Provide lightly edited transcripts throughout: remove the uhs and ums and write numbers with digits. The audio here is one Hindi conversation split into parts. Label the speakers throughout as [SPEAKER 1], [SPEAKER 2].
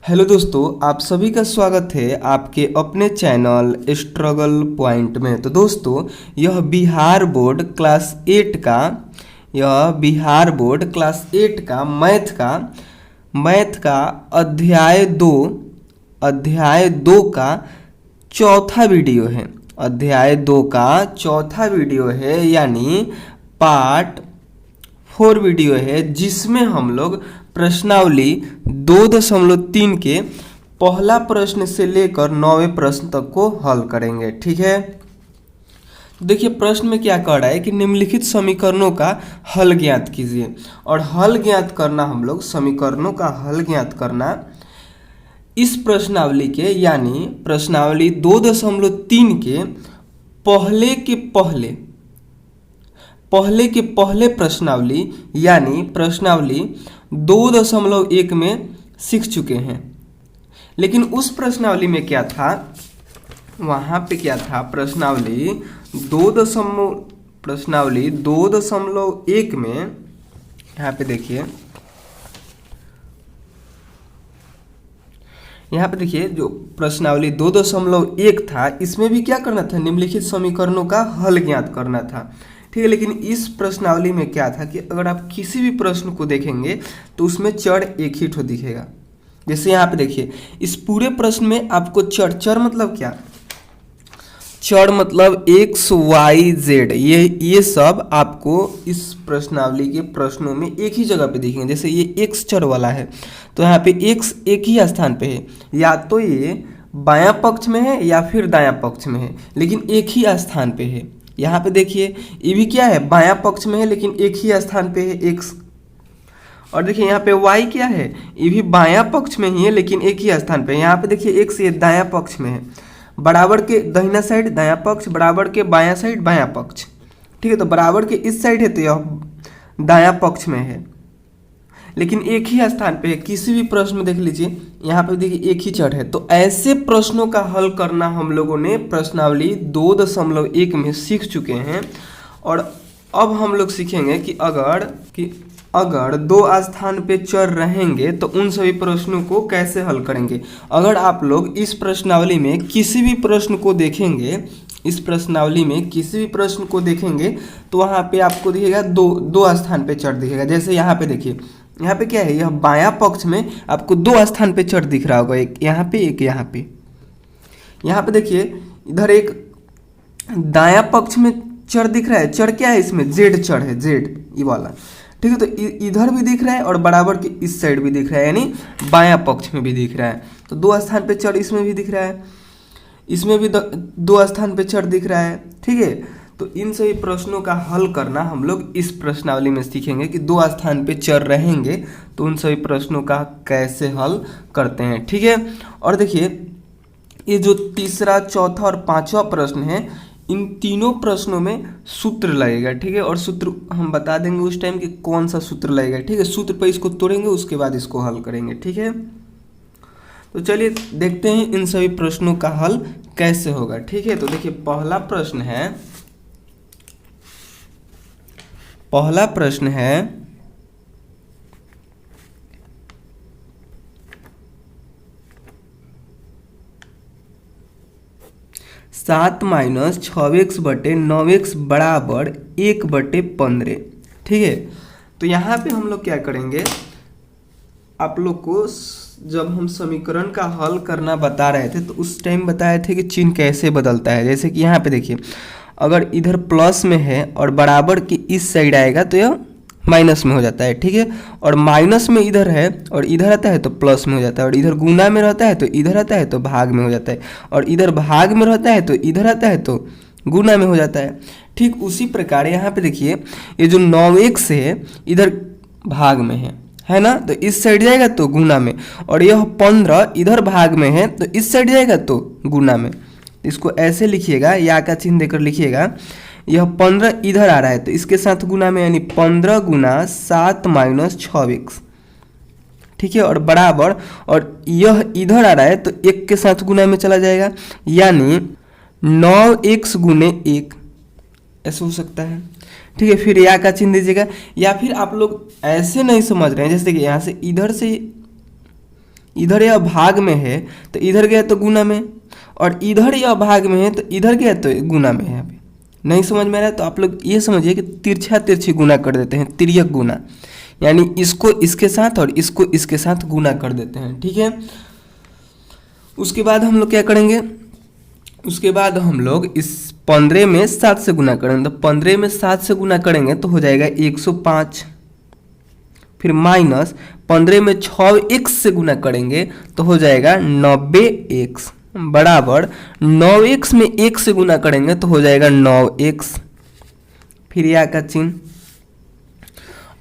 [SPEAKER 1] हेलो दोस्तों, आप सभी का स्वागत है आपके अपने चैनल स्ट्रगल पॉइंट में। तो दोस्तों, यह बिहार बोर्ड क्लास 8 का मैथ का अध्याय 2 का चौथा वीडियो है। अध्याय 2 का चौथा वीडियो है, यानी पार्ट 4 वीडियो है, जिसमें हम लोग प्रश्नावली 2.3 के पहला प्रश्न से लेकर 9वें प्रश्न तक को हल करेंगे। ठीक है, तो देखिए प्रश्न में क्या कह रहा है कि निम्नलिखित समीकरणों का हल ज्ञात कीजिए। और हल ज्ञात करना, हम लोग समीकरणों का हल ज्ञात करना इस प्रश्नावली के, यानी प्रश्नावली 2.3 के पहले प्रश्नावली यानी प्रश्नावली 2.1 में सीख चुके हैं। लेकिन उस प्रश्नावली में क्या था, वहाँ पे क्या था, प्रश्नावली 2.1 में, यहाँ पे देखिए, जो प्रश्नावली 2.1 था, इसमें भी क्या करना था, निम्नलिखित समीकरणों का हल ज्ञात करना था। ठीक है, लेकिन इस प्रश्नावली में क्या था कि अगर आप किसी भी प्रश्न को देखेंगे तो उसमें चर एक ही ठो दिखेगा। जैसे यहाँ पे देखिए, इस पूरे प्रश्न में आपको चर मतलब क्या, चर मतलब एक्स वाई जेड, ये सब आपको इस प्रश्नावली के प्रश्नों में एक ही जगह पे दिखेंगे। जैसे ये एक्स चर वाला है तो यहाँ पे एक्स एक ही स्थान पे है, या तो ये बायां पक्ष में है या फिर दायां पक्ष में है, लेकिन एक ही स्थान पे है। यहाँ पे देखिए, ये भी क्या है, बायां पक्ष में है लेकिन एक ही स्थान पे है एक्स। और देखिए यहाँ पे y क्या है, ये भी बायां पक्ष में ही है लेकिन एक ही स्थान पे। यहाँ पे देखिए एक्स ये दायां पक्ष में है, बराबर के दाहिना साइड दायां पक्ष, बराबर के बायां साइड बायां पक्ष। ठीक है, तो बराबर के इस साइड है तो यह दायां पक्ष में है, लेकिन एक ही स्थान पे है। किसी भी प्रश्न में देख लीजिए, यहाँ पे देखिए एक ही चर है। तो ऐसे प्रश्नों का हल करना हम लोगों ने प्रश्नावली 2.1 में सीख चुके हैं। और अब हम लोग सीखेंगे कि अगर दो स्थान पे चर रहेंगे तो उन सभी प्रश्नों को कैसे हल करेंगे। अगर आप लोग इस प्रश्नावली में किसी भी प्रश्न को देखेंगे, तो वहाँ पे आपको दिखेगा दो स्थान पे चर दिखेगा। जैसे यहाँ पे देखिए, यहाँ पे क्या है, यह बायां पक्ष में आपको 2 स्थान पे चर दिख रहा होगा, एक यहाँ पे एक यहाँ पे। यहाँ पे देखिए इधर एक दायां पक्ष में चर दिख रहा है। चर क्या है इसमें, जेड चर है, जेड ये वाला। ठीक है, तो इधर भी दिख रहा है और बराबर के इस साइड भी दिख रहा है, यानी बायां पक्ष में भी दिख रहा है। तो 2 स्थान पे चर इसमें भी दिख रहा है, इसमें भी 2 स्थान पे चर दिख रहा है। ठीक है, तो इन सभी प्रश्नों का हल करना हम लोग इस प्रश्नावली में सीखेंगे कि 2 स्थान पे चर रहेंगे तो उन सभी प्रश्नों का कैसे हल करते हैं। ठीक है, और देखिए ये जो तीसरा, चौथा और 5वां प्रश्न है, इन तीनों प्रश्नों में सूत्र लगेगा। ठीक है, और सूत्र हम बता देंगे उस टाइम कि कौन सा सूत्र लगेगा। ठीक है, सूत्र पर इसको तोड़ेंगे, उसके बाद इसको हल करेंगे। ठीक है, तो चलिए देखते हैं इन सभी प्रश्नों का हल कैसे होगा। ठीक है, तो देखिए पहला प्रश्न है 7 - 6x बटे 9x बराबर 1/15। ठीक है, तो यहाँ पे हम लोग क्या करेंगे, आप लोग को जब हम समीकरण का हल करना बता रहे थे तो उस टाइम बताए थे कि चिन्ह कैसे बदलता है। जैसे कि यहाँ पे देखिए, अगर इधर प्लस में है और बराबर की इस साइड आएगा तो यह माइनस में हो जाता है। ठीक है, और माइनस में इधर है और इधर आता है तो प्लस में हो जाता है, और इधर गुना में रहता है तो इधर आता है तो भाग में हो जाता है, और इधर भाग में रहता है तो इधर आता है तो गुना में हो जाता है। ठीक उसी प्रकार यहाँ पे देखिए, ये जो 9x है इधर भाग में है ना, तो इस साइड जाएगा तो गुना में, और यह 15 इधर भाग में है तो इस साइड जाएगा तो गुना में। इसको ऐसे लिखिएगा, या का चिन्ह देकर लिखिएगा, यह 15 इधर आ रहा है तो इसके साथ गुना में, यानी 15 × 7 - 6x। ठीक है, और बराबर, और यह इधर आ रहा है तो 1 के साथ गुना में चला जाएगा, यानी 9x × 1 ऐसे हो सकता है। ठीक है, फिर या का चिन्ह दीजिएगा, या फिर आप लोग ऐसे नहीं समझ रहे हैं, जैसे कि यहाँ से इधर यह भाग में है तो इधर गया तो गुना में, और इधर यह भाग में है तो इधर गया तो गुना में है। यहाँ पे नहीं समझ में आ रहा है तो आप लोग ये समझिए कि तिरछा तिरछी गुना कर देते हैं, तिर्यक गुना, यानी इसको इसके साथ और इसको इसके साथ गुना कर देते हैं। ठीक है, उसके बाद हम लोग क्या करेंगे, उसके बाद हम लोग इस 15 में 7 से गुना करेंगे, तो 15 में 7 से गुना करेंगे तो हो जाएगा 105। फिर माइनस 15 में 6x से गुना करेंगे तो हो जाएगा 90x, बराबर 9x में 1 से गुना करेंगे तो हो जाएगा 9x। फिर या का चिन्ह।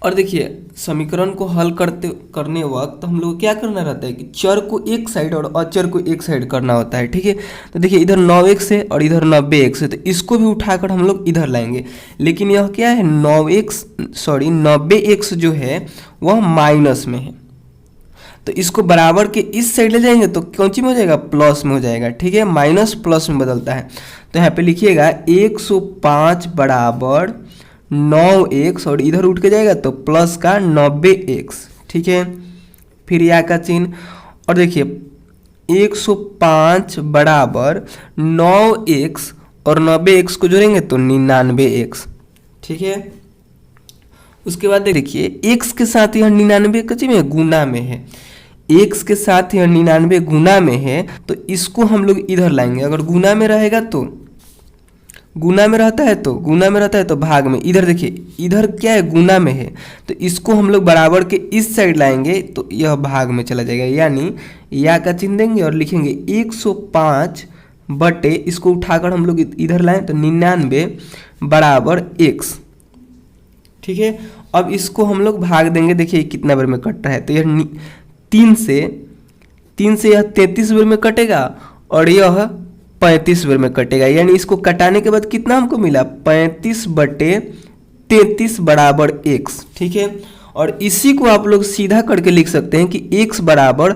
[SPEAKER 1] और देखिए समीकरण को हल करने वक्त हम लोग को क्या करना रहता है कि चर को एक साइड और अचर को एक साइड करना होता है। ठीक है, तो देखिए इधर 9x है और इधर 90x है, तो इसको भी उठाकर हम लोग इधर लाएंगे, लेकिन यह क्या है 90x जो है वह माइनस में है, तो इसको बराबर के इस साइड ले जाएंगे तो कौन सी में हो जाएगा, प्लस में हो जाएगा। ठीक है, माइनस प्लस में बदलता है, तो यहाँ पे लिखिएगा 105 बराबर 9x, और इधर उठ के जाएगा तो प्लस का 90x। ठीक है, फिर या का चिन्ह, और देखिए 105 बराबर 9x और 90x को जोड़ेंगे तो 99x। ठीक है, उसके बाद देखिए x के साथ यह 99 कच्चे में गुना में है, x के साथ यह 99 गुना में है, तो इसको हम लोग इधर लाएंगे। अगर गुना में रहेगा तो गुना में रहता है तो भाग में, इधर देखिए इधर क्या है गुना में है, तो इसको हम लोग बराबर के इस साइड लाएंगे तो यह भाग में चला जाएगा, यानी या का चिन्ह देंगे और लिखेंगे 105 बटे, इसको उठाकर हम लोग इधर लाएं तो 99 बराबर x। ठीक है, अब इसको हम लोग भाग देंगे, देखिए कितना बार में कट रहा है, तो यह 3 से यह 33 बार में कटेगा और यह 35 बार में कटेगा, यानी इसको कटाने के बाद कितना हमको मिला 35 बटे 33 बराबर x। ठीक है, और इसी को आप लोग सीधा करके लिख सकते हैं कि x बराबर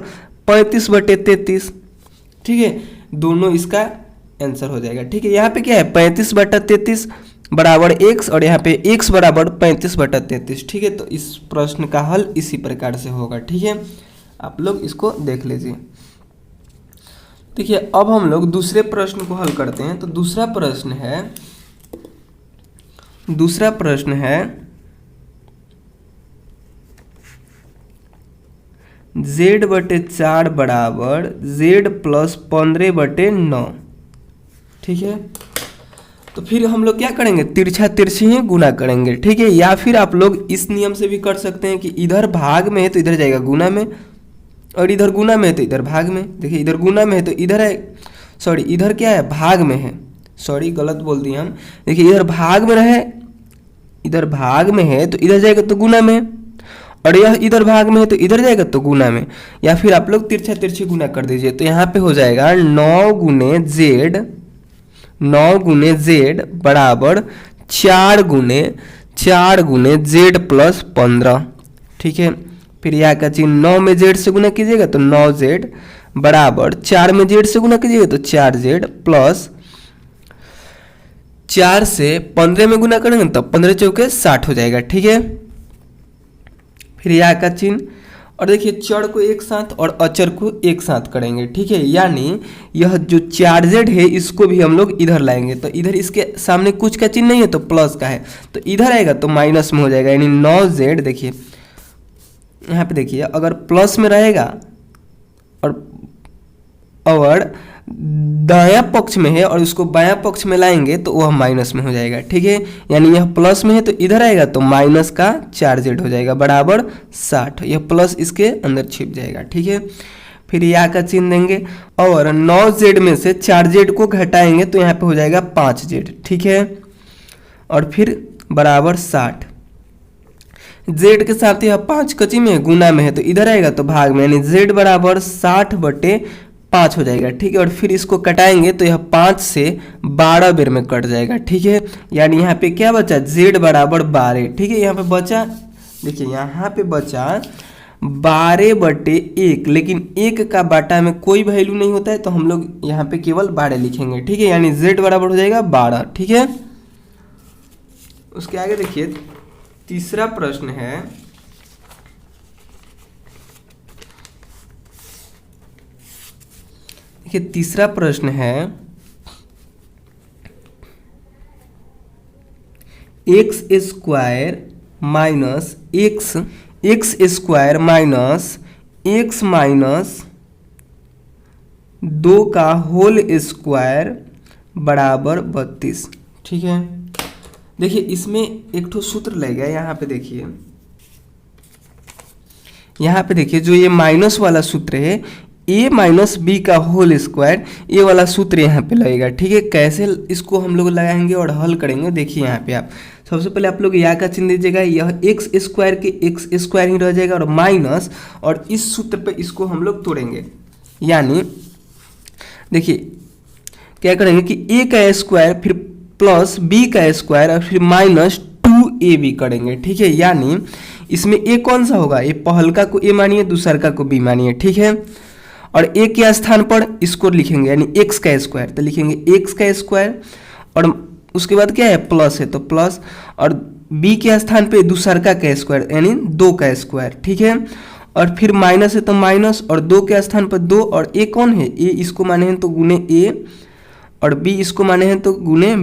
[SPEAKER 1] 35 बटे 33। ठीक है, दोनों इसका आंसर हो जाएगा। ठीक है, यहाँ पे क्या है 35 बटा 33 बराबर x, और यहाँ पे x बराबर 35 बटा 33। ठीक है, तो इस प्रश्न का हल इसी प्रकार से होगा। ठीक है, आप लोग इसको देख लीजिए। देखिए अब हम लोग दूसरे प्रश्न को हल करते हैं। तो दूसरा प्रश्न है z बटे 4 बराबर z प्लस 15 बटे 9। ठीक है, तो फिर हम लोग क्या करेंगे, तिरछा तिरछी ही गुना करेंगे। ठीक है, या फिर आप लोग इस नियम से भी कर सकते हैं कि इधर भाग में है तो इधर जाएगा गुना में, और इधर गुना में है तो इधर भाग में। देखिए इधर गुना में है तो इधर है, सॉरी इधर क्या है भाग में है, सॉरी गलत बोल दिए हम। देखिए इधर भाग में रहे, इधर भाग में है तो इधर जाएगा तो गुना में, और यह इधर भाग में है तो इधर जाएगा तो गुना में, या फिर आप लोग तिरछा तिरछी गुना कर दीजिए। तो यहाँ पे हो जाएगा 9 गुने z बराबर 4 गुने z प्लस 15। ठीक है, फिर यहाँ का चिन्ह 9 में z से गुना कीजिएगा तो 9z बराबर 4 में z से गुना कीजिएगा तो 4z प्लस 4 से 15 में गुना करेंगे तो 15 चौके 60 हो जाएगा। ठीक है, फिर यहाँ का चिन्ह, और देखिए चर को एक साथ और अचर को एक साथ करेंगे। ठीक है, यानी यह जो 4z है इसको भी हम लोग इधर लाएंगे, तो इधर इसके सामने कुछ का चिन्ह नहीं है तो प्लस का है, तो इधर आएगा तो माइनस में हो जाएगा, यानी 9z। देखिए यहाँ पे देखिए अगर प्लस में रहेगा और दायां पक्ष में है और उसको बायां पक्ष में लाएंगे तो वह माइनस में हो जाएगा। ठीक है, यानी यह प्लस में है तो इधर आएगा तो माइनस का 4z हो जाएगा बराबर 60, यह प्लस इसके अंदर छिप जाएगा। ठीक है, फिर यहाँ का चिन्ह देंगे और 9z में से 4z को घटाएंगे तो यहाँ पे हो जाएगा 5z। ठीक है, और फिर बराबर 60, z के साथ यह 5 कच्ची में गुना में है तो इधर आएगा तो भाग में, यानी z बराबर 60 बटे 5 हो जाएगा। ठीक है, और फिर इसको कटाएंगे तो यह 5 से 12 बेर में कट जाएगा। ठीक है, यानी यहाँ पे क्या बचा z बराबर 12। ठीक है, यहाँ पे बचा, देखिए यहाँ पे बचा 12 बटे 1, लेकिन 1 का बाटा में कोई वैल्यू नहीं होता है तो हम लोग यहाँ पे केवल 12 लिखेंगे। ठीक है, यानी z बराबर हो जाएगा 12। ठीक है, उसके आगे देखिए तीसरा प्रश्न है देखिए तीसरा प्रश्न है x square minus x square minus x minus 2 का होल स्क्वायर बराबर 32। ठीक है, देखिए इसमें एक ठो सूत्र लगेगा। यहाँ पे देखिए, जो ये माइनस वाला सूत्र है a माइनस बी का होल स्क्वायर, ये वाला सूत्र यहाँ पे लगेगा। ठीक है, कैसे इसको हम लोग लगाएंगे और हल करेंगे देखिए। यहाँ पे आप सबसे पहले आप लोग या का चिन्ह दीजिएगा, यह एक्स स्क्वायर के एक्स स्क्वायर ही रह जाएगा और माइनस, और इस सूत्र पे इसको हम लोग तोड़ेंगे। यानी देखिए क्या करेंगे कि a का स्क्वायर फिर प्लस b का स्क्वायर और फिर माइनस 2ab करेंगे। ठीक है, यानी इसमें a कौन सा होगा, ये पहलका को a मानिए, दूसरका को b मानिए। ठीक है, और a के स्थान पर इसको लिखेंगे यानी x का स्क्वायर, तो लिखेंगे x का स्क्वायर और उसके बाद क्या है प्लस है तो प्लस, और b के स्थान पे दूसरका का स्क्वायर यानी 2 का स्क्वायर। ठीक है, और फिर माइनस है तो माइनस, और 2 के स्थान पर 2, और a कौन है, a इसको माने हैं तो गुने a, और b इसको माने हैं तो गुने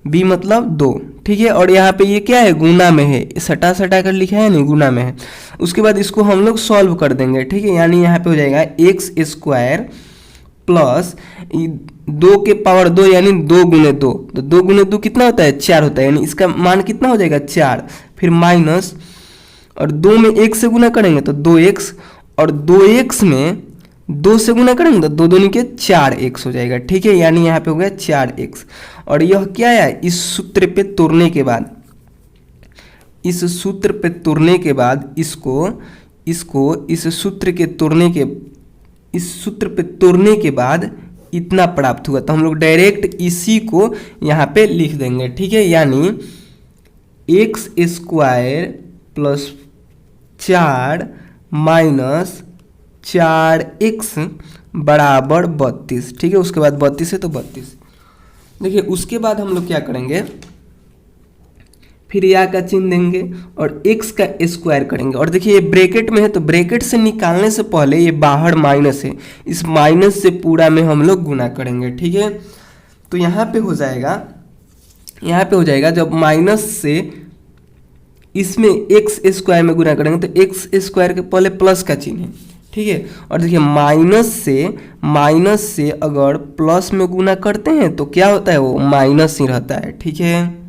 [SPEAKER 1] b मतलब 2। ठीक है, और यहाँ पे ये क्या है गुना में है, सटा कर लिखा है नहीं, गुना में है। उसके बाद इसको हम लोग सॉल्व कर देंगे। ठीक है, यानी यहाँ पे हो जाएगा एक्स स्क्वायर प्लस 2 के पावर 2 यानी 2 गुने 2, तो 2 गुने 2 कितना होता है 4 होता है, यानी इसका मान कितना हो जाएगा 4, फिर माइनस, और 2 में 1 से गुना करेंगे तो 2x, और 2x में 2 से गुना करेंगे तो 2 दूनी के 4x हो जाएगा। ठीक है, यानी यहाँ पे हो गया 4x, और यह क्या है इस सूत्र पे तोड़ने के बाद, इस सूत्र पे तोड़ने के बाद इतना प्राप्त हुआ, तो हम लोग डायरेक्ट इसी को यहाँ पे लिख देंगे। ठीक है, यानी x square plus 4 minus 4x बराबर 32। ठीक है, उसके बाद 32 है तो 32। देखिए उसके बाद हम लोग क्या करेंगे, फिर या का चिन्ह देंगे और x का स्क्वायर करेंगे, और देखिए ये ब्रैकेट में है तो ब्रैकेट से निकालने से पहले ये बाहर माइनस है, इस माइनस से पूरा में हम लोग गुना करेंगे। ठीक है, तो यहाँ पे हो जाएगा जब माइनस से इसमें एक्स स्क्वायर में गुना करेंगे तो एक्स स्क्वायर के पहले प्लस का चिन्ह है। ठीक है, और देखिए माइनस से अगर प्लस में गुना करते हैं तो क्या होता है वो माइनस ही रहता है। ठीक है,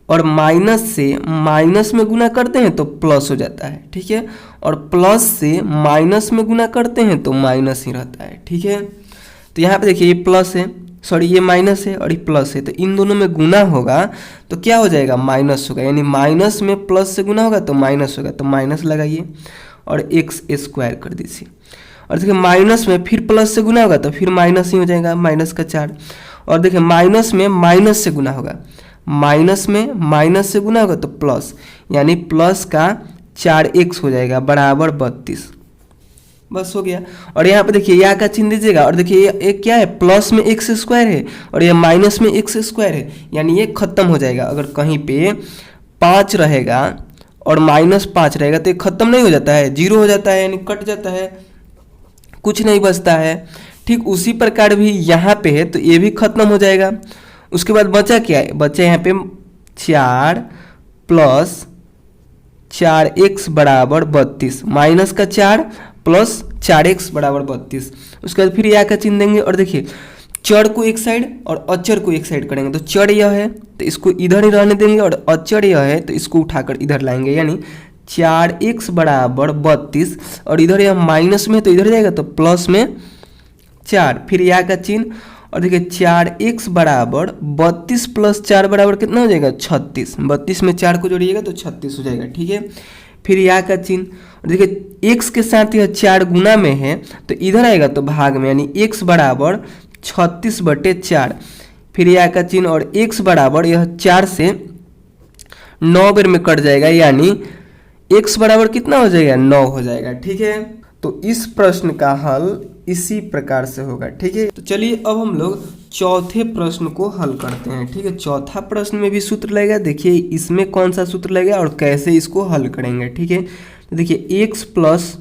[SPEAKER 1] और माइनस से माइनस में गुना करते हैं तो प्लस हो जाता है। ठीक है, और प्लस से माइनस में गुना करते हैं तो माइनस ही रहता है। ठीक है, तो यहाँ पे देखिए ये प्लस है, सॉरी ये माइनस है और ये प्लस है, तो इन दोनों में गुना होगा तो क्या हो जाएगा माइनस होगा, यानी माइनस में प्लस से गुना होगा तो माइनस होगा, तो माइनस लगाइए और एक्स स्क्वायर कर दीजिए। और देखिए माइनस में फिर प्लस से गुना होगा तो फिर माइनस ही हो जाएगा, माइनस का 4। और देखिए माइनस में माइनस से गुना होगा, माइनस में माइनस से गुना होगा तो प्लस, यानी प्लस का 4x हो जाएगा बराबर 32। बस हो गया। और यहाँ पे देखिए या का चिन्ह दीजिएगा, और देखिए ये क्या है प्लस में एक्स स्क्वायर है और ये माइनस में एक्स स्क्वायर है, यानी ये खत्म हो जाएगा। अगर कहीं पे 5 रहेगा और -5 रहेगा तो ये खत्म नहीं हो जाता है, 0 हो जाता है, यानी कट जाता है, कुछ नहीं बचता है। ठीक उसी प्रकार भी यहाँ पे है तो ये भी खत्म हो जाएगा। उसके बाद बचा क्या है, बचा यहाँ पे 4 प्लस 4x बराबर 32, माइनस का 4 प्लस 4x बराबर 32। उसके बाद फिर या का चिन्ह देंगे, और देखिए चर को एक साइड और अचर को एक साइड करेंगे, तो चर यह है तो इसको इधर ही रहने देंगे, और अचर यह है तो इसको उठाकर इधर लाएंगे, यानी 4x बराबर 32, और इधर यह माइनस में तो इधर जाएगा तो प्लस में 4, फिर या का चिन्ह, और देखिए 4x बराबर 32 प्लस 4 बराबर कितना हो जाएगा 36, 32 में 4 को जोड़िएगा तो 36 हो जाएगा। ठीक है, फिर या का चिन्ह, और देखिए x के साथ यह 4 गुना में है तो इधर आएगा तो भाग में, यानी x बराबर 36/4, फिर या का चिन्ह, और x बराबर यह 4 से 9 बार में कट जाएगा, यानी x बराबर कितना हो जाएगा 9 हो जाएगा। ठीक है, तो इस प्रश्न का हल इसी प्रकार से होगा। ठीक है, तो चलिए अब हम लोग चौथे प्रश्न को हल करते हैं। ठीक है, चौथा प्रश्न में भी सूत्र लगेगा, देखिए इसमें कौन सा सूत्र लगेगा और कैसे इसको हल करेंगे। ठीक है, तो देखिए x प्लस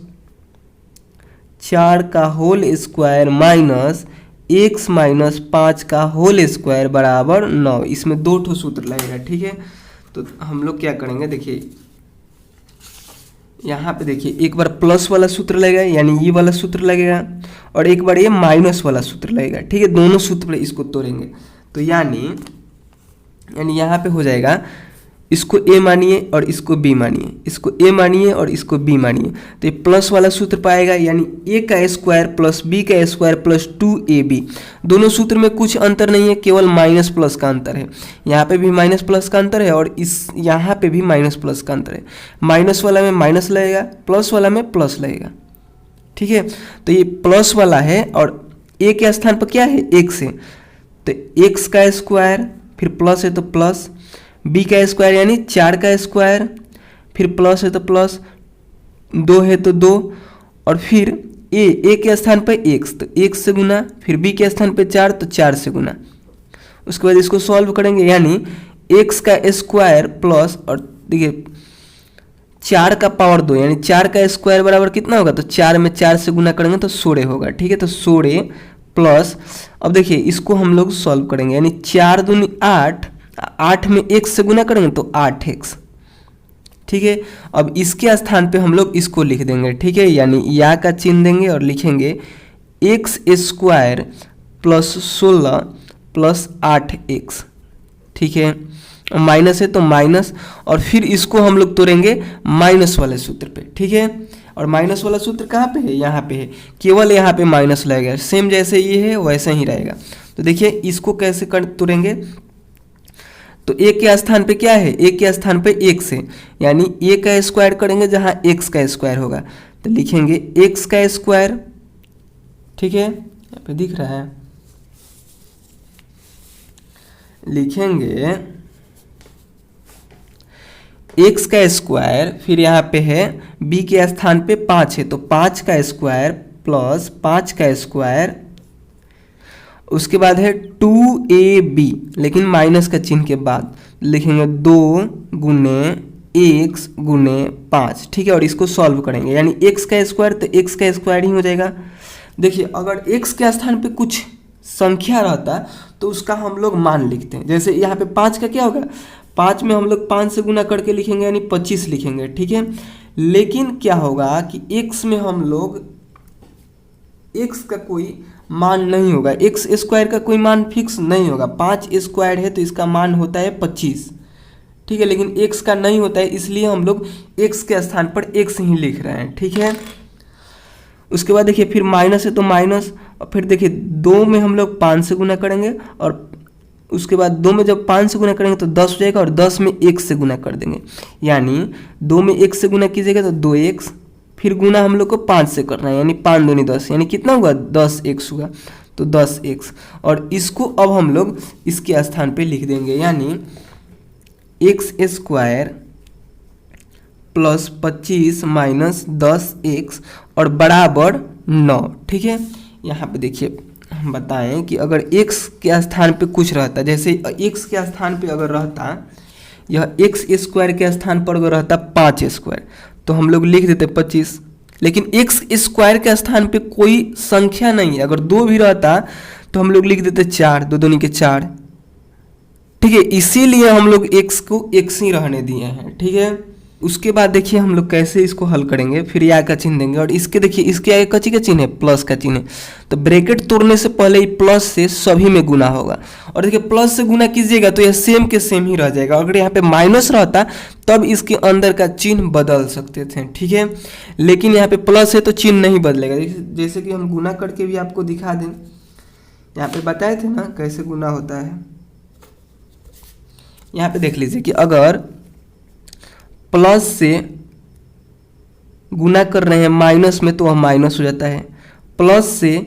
[SPEAKER 1] 4 का whole square minus x minus 5 का होल स्क्वायर बराबर 9। इसमें दो ठो सूत्र लगेगा, ठीक है। तो हम लोग क्या करेंगे, देखिए यहाँ पे देखिए एक बार प्लस वाला सूत्र लगेगा यानी ये वाला सूत्र लगेगा, और एक बार ये माइनस वाला सूत्र लगेगा, ठीक है। दोनों सूत्र इसको तोड़ेंगे तो यानी यहाँ पे हो जाएगा, इसको a मानिए और इसको b मानिए, इसको a मानिए और इसको b मानिए, तो ये प्लस वाला सूत्र पाएगा यानी a का स्क्वायर प्लस b का स्क्वायर प्लस 2ab। दोनों सूत्र में कुछ अंतर नहीं है, केवल माइनस प्लस का अंतर है। यहाँ पे भी माइनस प्लस का अंतर है और इस यहाँ पे भी माइनस प्लस का अंतर है। माइनस वाला में माइनस लगेगा, प्लस वाला में प्लस लगेगा, ठीक है। तो ये प्लस वाला है और a के स्थान पर क्या है, x है, तो x का स्क्वायर फिर प्लस है तो प्लस, b का स्क्वायर यानी 4 का स्क्वायर, फिर प्लस है तो प्लस, 2 है तो 2, और फिर a के स्थान पर x, तो x से गुना, फिर b के स्थान पर 4 तो 4 से गुना। उसके बाद इसको सॉल्व करेंगे यानी x का स्क्वायर प्लस, और देखिए 4 का पावर 2 यानी 4 का स्क्वायर बराबर कितना होगा, तो 4 में 4 से गुना करेंगे तो 16 होगा, ठीक है। तो 16 प्लस, अब देखिए इसको हम लोग सॉल्व करेंगे यानी 4 दूनी 8, 8 में x से गुना करेंगे तो 8x, ठीक है। अब इसके स्थान पे हम लोग इसको लिख देंगे, ठीक है, यानी या का चिन्ह देंगे और लिखेंगे x square plus 16 plus 8x, ठीक है। माइनस है तो माइनस, और फिर इसको हम लोग तोड़ेंगे माइनस वाले सूत्र पे, ठीक है। और माइनस वाला सूत्र कहाँ पे है, यहाँ पे है, केवल यहाँ पे माइनस लगेगा, सेम जैसे ये है वैसे ही रहेगा। तो देखिए इसको कैसे तोड़ेंगे, तो a के स्थान पे क्या है, a के स्थान पे x है यानी a का स्क्वायर करेंगे जहाँ x का स्क्वायर होगा, तो लिखेंगे x का स्क्वायर, ठीक है, यहाँ पे दिख रहा है, लिखेंगे x का स्क्वायर, फिर यहाँ पे है b के स्थान पे 5 है तो 5 का स्क्वायर प्लस 5 का स्क्वायर, उसके बाद है 2ab लेकिन माइनस का चिन्ह के बाद लिखेंगे 2 गुने x गुने 5, ठीक है। और इसको सॉल्व करेंगे यानी x का स्क्वायर तो x का स्क्वायर ही हो जाएगा। देखिए अगर x के स्थान पे कुछ संख्या रहता तो उसका हम लोग मान लिखते हैं, जैसे यहाँ पे 5 का क्या होगा, 5 में हम लोग 5 से गुना करके लिखेंगे यानी 25 लिखेंगे, ठीक है। लेकिन क्या होगा कि x में हम लोग x का कोई मान नहीं होगा, x स्क्वायर का कोई मान फिक्स नहीं होगा। 5 स्क्वायर है तो इसका मान होता है 25, ठीक है, लेकिन x का नहीं होता है, इसलिए हम लोग x के स्थान पर x ही लिख रहे हैं, ठीक है। उसके बाद देखिए फिर माइनस है तो माइनस, और फिर देखिए 2 में हम लोग 5 से गुना करेंगे, और उसके बाद 2 में जब 5 से गुना करेंगे तो 10 हो जाएगा, और 10 में 1 से गुना कर देंगे यानी 2 में 1 से गुना कीजिएगा तो 2x, फिर गुना हम लोग को 5 से करना है यानी 5 दूनी 10 यानी कितना होगा 10x होगा, तो 10x। और इसको अब हम लोग इसके स्थान पे लिख देंगे यानी x square plus 25 minus 10x और बराबर 9, ठीक है। यहाँ पे देखिए हम बताएं कि अगर x के स्थान पे कुछ रहता, जैसे x के स्थान पे अगर रहता, यह x स्क्वायर के स्थान पर अगर रहता 5 स्क्वायर तो हम लोग लिख देते 25, लेकिन x स्क्वायर के स्थान पे कोई संख्या नहीं है, अगर 2 भी रहता तो हम लोग लिख देते 4, 2 दूनी के 4, ठीक है। इसीलिए हम लोग x को x ही रहने दिए हैं, ठीक है। उसके बाद देखिए हम लोग कैसे इसको हल करेंगे, फिर या का चिन्ह देंगे, और इसके देखिए इसके आगे कची का चिन्ह है, प्लस का चिन्ह है, तो ब्रैकेट तोड़ने से पहले ही प्लस से सभी में गुना होगा, और देखिए प्लस से गुना कीजिएगा तो यह सेम के सेम ही रह जाएगा। अगर यहाँ पे माइनस रहता तब इसके अंदर का चिन्ह बदल सकते थे, ठीक है, लेकिन यहाँ पे प्लस है तो चिन्ह नहीं बदलेगा। जैसे कि हम गुना करके भी आपको दिखा दें, यहाँ पे बताए थे ना कैसे गुना होता है। यहाँ पे देख लीजिए कि अगर प्लस से गुना कर रहे हैं माइनस में तो वह माइनस हो जाता है, प्लस से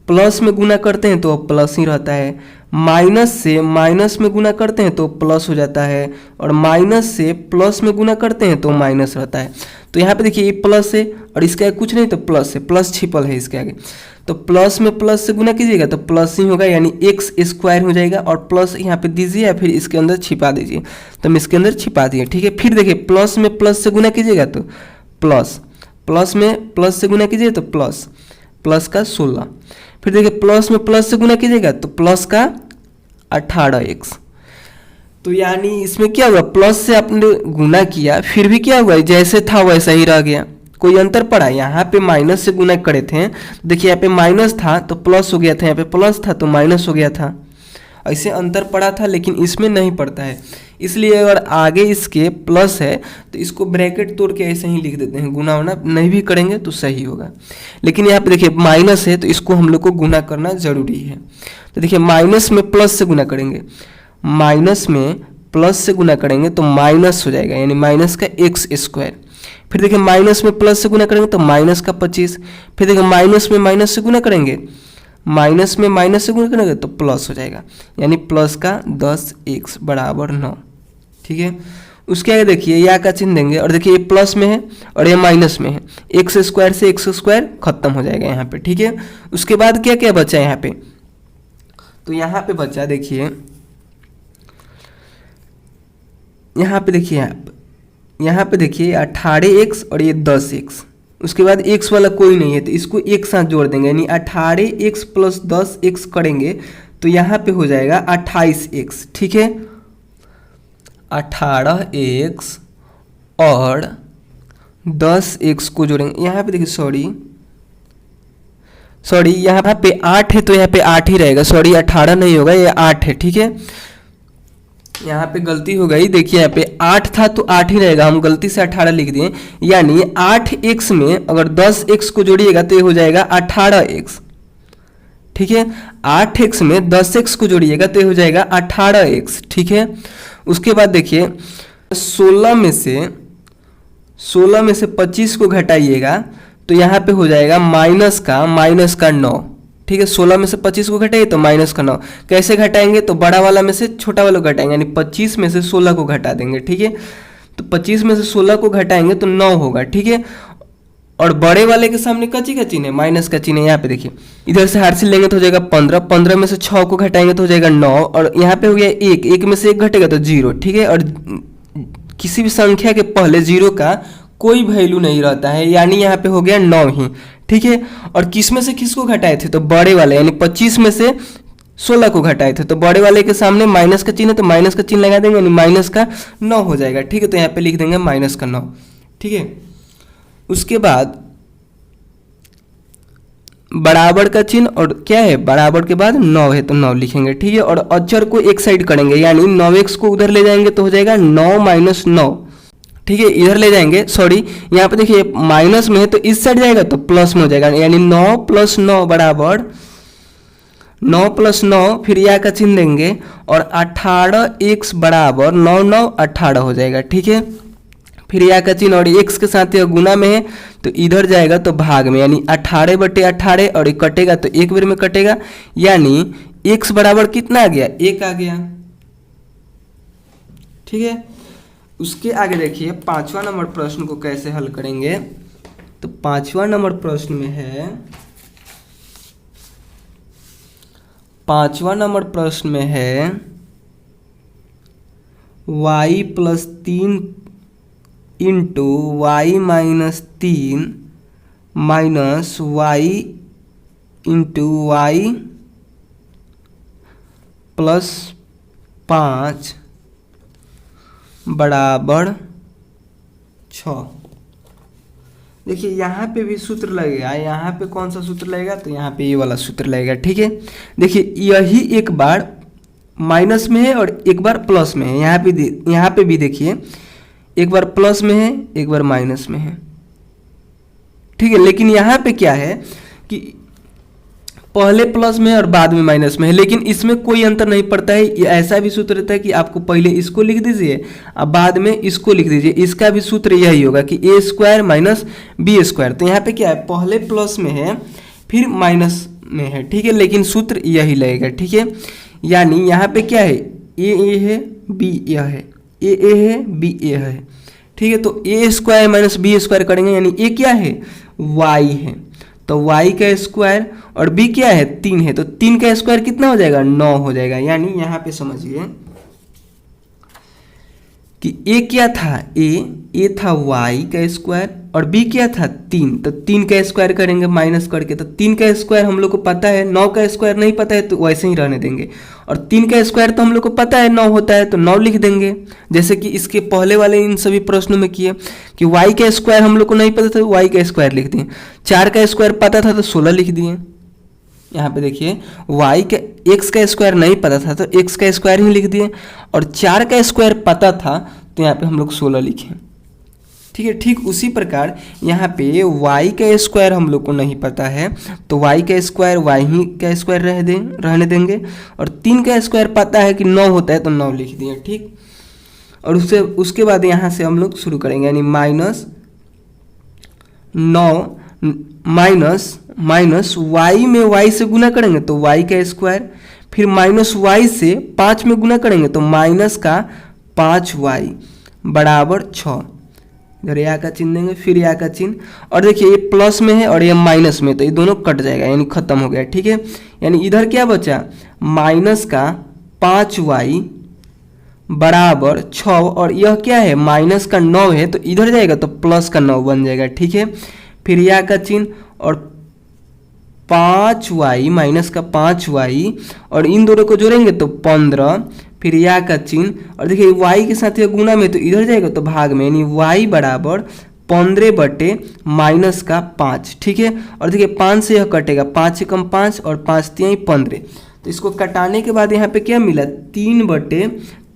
[SPEAKER 1] प्लस में गुना करते हैं तो वह प्लस ही रहता है, माइनस से माइनस में गुना करते हैं तो प्लस हो जाता है, और माइनस से प्लस में गुना करते हैं तो माइनस रहता है। तो यहाँ पे देखिए ये प्लस है और इसके आगे कुछ नहीं तो प्लस है, प्लस छिपल है इसके आगे, तो प्लस में प्लस से गुना कीजिएगा तो प्लस ही होगा यानी x स्क्वायर हो जाएगा, और प्लस यहाँ पे दीजिए या फिर इसके अंदर छिपा दीजिए, तो हम इसके अंदर छिपा दिए, ठीक है। फिर देखिए प्लस में प्लस से गुना कीजिएगा तो प्लस, प्लस में प्लस से गुना कीजिए तो प्लस, प्लस का 16। फिर देखिए प्लस में प्लस से गुना कीजिएगा तो प्लस का 18x। तो यानी इसमें क्या हुआ, प्लस से आपने गुना किया फिर भी क्या हुआ, जैसे था वैसा ही रह गया, कोई अंतर पड़ा। यहाँ पे माइनस से गुना करे थे, देखिए यहाँ पे माइनस था तो प्लस हो गया था, यहाँ पे प्लस था तो माइनस हो गया था, ऐसे अंतर पड़ा था, लेकिन इसमें नहीं पड़ता है। इसलिए अगर आगे इसके प्लस है तो इसको ब्रैकेट तोड़ के ऐसे ही लिख देते हैं, गुना वुना नहीं भी करेंगे तो सही होगा। लेकिन यहाँ पे देखिए माइनस है तो इसको हम लोग को गुना करना जरूरी है। तो देखिए माइनस में प्लस से गुना करेंगे, माइनस में प्लस से गुना करेंगे तो माइनस हो जाएगा, यानी माइनस का एक्स स्क्वायर। फिर देखिए माइनस में प्लस से गुना करेंगे तो माइनस का 25। फिर देखिए माइनस में माइनस से गुना करेंगे, माइनस में माइनस से गुना करेंगे तो प्लस हो जाएगा, यानी प्लस का 10x बराबर 9। ठीक है, उसके आगे देखिए या का चिन्ह देंगे और देखिए ये प्लस में है और ये माइनस में है, एक्स स्क्वायर से एक्स स्क्वायर खत्म हो जाएगा यहाँ पे। ठीक है, उसके बाद क्या क्या बचा यहाँ पे, तो यहाँ पे बचा देखिए, यहाँ पे देखिए यहाँ पे देखिए 18x और ये 10x। उसके बाद x वाला कोई नहीं है तो इसको एक साथ जोड़ देंगे, यानी 18x प्लस 10x करेंगे तो यहाँ पे हो जाएगा 28x। ठीक है, 18x और 10x को जोड़ेंगे, यहाँ पे देखिए सॉरी यहाँ पे 8 है तो यहाँ पे 8 ही रहेगा, सॉरी 18 नहीं होगा, ये 8 है। ठीक है, यहाँ पे गलती हो गई, देखिए यहाँ पे 8 था तो 8 ही रहेगा, हम गलती से 18 लिख दिए, यानी 8x में अगर 10x को जोड़िएगा तो ये हो जाएगा 18x। ठीक है, 8x में 10x को जोड़िएगा तो ये हो जाएगा 18x। ठीक है, उसके बाद देखिए 16 में से 25 को घटाइएगा तो यहाँ पे हो जाएगा माइनस का 9। ठीक है, 16 में से 25 को घटाइए तो माइनस का 9। कैसे घटाएंगे, तो बड़ा वाला में से छोटा वाला को घटाएंगे, यानी 25 में से 16 को घटा देंगे। ठीक है, तो 25 में से 16 को घटाएंगे तो 9 होगा। ठीक है, और बड़े वाले के सामने का चिन्ह है, माइनस का चिन्ह है। यहाँ पे देखिए इधर से हार से लेंगे तो हो जाएगा 15, 15 में से 6 को घटाएंगे तो हो जाएगा 9, और यहाँ पे हो गया 1, 1 में से 1 घटेगा तो 0। ठीक है, और किसी भी संख्या के पहले 0 का कोई वैल्यू नहीं रहता है, यानी यहाँ पे हो गया 9 ही। ठीक है, और किस में से किसको घटाए थे, तो बड़े वाले, यानी 25 में से 16 को घटाए थे, तो बड़े वाले के सामने माइनस का चिन्ह है तो माइनस का चिन्ह लगा देंगे, यानी माइनस का 9 हो जाएगा। ठीक है, तो यहाँ पे लिख देंगे माइनस का 9। ठीक है, उसके बाद बराबर का चिन्ह, और क्या है बराबर के बाद 9 है तो 9 लिखेंगे। ठीक है, और अक्षर को एक साइड करेंगे, यानी 9x को उधर ले जाएंगे तो हो जाएगा 9 माइनस 9। ठीक है, इधर ले जाएंगे, सॉरी यहाँ पे देखिए माइनस में है तो इस साइड जाएगा तो प्लस में हो जाएगा, यानी 9 प्लस 9 बराबर 9 प्लस 9, फिर या का चिन्ह देंगे और 18x बराबर 9 9 18 हो जाएगा। ठीक है, फिर या का चिन्ह और x के साथ यह गुना में है तो इधर जाएगा तो भाग में, यानी 18/18, और एक कटेगा तो एक बार में कटेगा, यानी x बराबर कितना आ गया, 1 आ गया। ठीक है, उसके आगे देखिए 5वां नंबर प्रश्न को कैसे हल करेंगे। तो 5वां नंबर प्रश्न में है, 5वां नंबर प्रश्न में है y plus 3 into Y minus 3 minus Y into Y plus 5 बराबर 6। देखिए यहाँ पे भी सूत्र लगेगा, यहाँ पे कौन सा सूत्र लगेगा, तो यहाँ पे ये वाला सूत्र लगेगा। ठीक है, देखिए यही एक बार माइनस में है और एक बार प्लस में है, यहाँ पे भी देखिए एक बार प्लस में है एक बार माइनस में है। ठीक है, लेकिन यहाँ पे क्या है कि पहले प्लस में है और बाद में माइनस में है, लेकिन इसमें कोई अंतर नहीं पड़ता है। ये ऐसा भी सूत्र रहता है कि आपको पहले इसको लिख दीजिए और बाद में इसको लिख दीजिए, इसका भी सूत्र यही होगा कि a square minus B square. तो यहाँ पे क्या है, पहले प्लस में है फिर माइनस में है। ठीक है, लेकिन सूत्र यही लगेगा। ठीक है, यानी यहाँ पे क्या है, a है b यह है, a है b a है। ठीक है, तो a square minus B square करेंगे, यानी a क्या है, y है, तो y का स्क्वायर और b क्या है, 3 है, तो 3 का स्क्वायर कितना हो जाएगा, 9 हो जाएगा। यानी यहाँ पे समझिए कि ए क्या था, ए था वाई का स्क्वायर और बी क्या था 3, तो 3 का स्क्वायर करेंगे माइनस करके, तो 3 का स्क्वायर हम लोग को पता है, 9 का स्क्वायर नहीं पता है तो वैसे ही रहने देंगे, और 3 का स्क्वायर तो हम लोग को पता है 9 होता है तो 9 लिख देंगे, जैसे कि इसके पहले वाले इन सभी प्रश्नों में किए कि वाई का स्क्वायर हम लोग को नहीं पता था तो वाई का स्क्वायर लिख दिए, 4 का स्क्वायर पता था तो 16 लिख दिए। यहाँ पे देखिए वाई का एक्स का स्क्वायर नहीं पता था तो एक्स का स्क्वायर ही लिख दिए, और 4 का स्क्वायर पता था तो यहाँ पे हम लोग 16 लिखे। ठीक है, ठीक उसी प्रकार यहाँ पे y का स्क्वायर हम लोग को नहीं पता है तो y का स्क्वायर y ही का स्क्वायर रहने देंगे, और 3 का स्क्वायर पता है कि 9 होता है तो 9 लिख दिए। ठीक, और उसके बाद यहाँ से हम लोग शुरू करेंगे, यानी माइनस y में y से गुना करेंगे तो y का स्क्वायर, फिर माइनस y से 5 में गुना करेंगे तो माइनस का 5y बराबर 6, इधर या का चिन्ह देंगे फिर या का चिन्ह, और देखिए ये प्लस में है और ये माइनस में तो ये दोनों कट जाएगा यानी खत्म हो गया। ठीक है, यानी इधर क्या बचा, माइनस का 5y बराबर 6, और यह क्या है माइनस का 9 है तो इधर जाएगा तो प्लस का 9 बन जाएगा। ठीक है, फिर या का चिन्ह और 5y माइनस का 5y और इन दोनों को जोड़ेंगे तो 15, फिर या का चिन्ह, और देखिए y के साथ ये गुना में तो इधर जाएगा तो भाग में, यानी y बराबर 15 बटे माइनस का 5। ठीक है, और देखिए 5 से यह कटेगा, 5 से कम 5 और 5 तिहाई 15, तो इसको कटाने के बाद यहाँ पे क्या मिला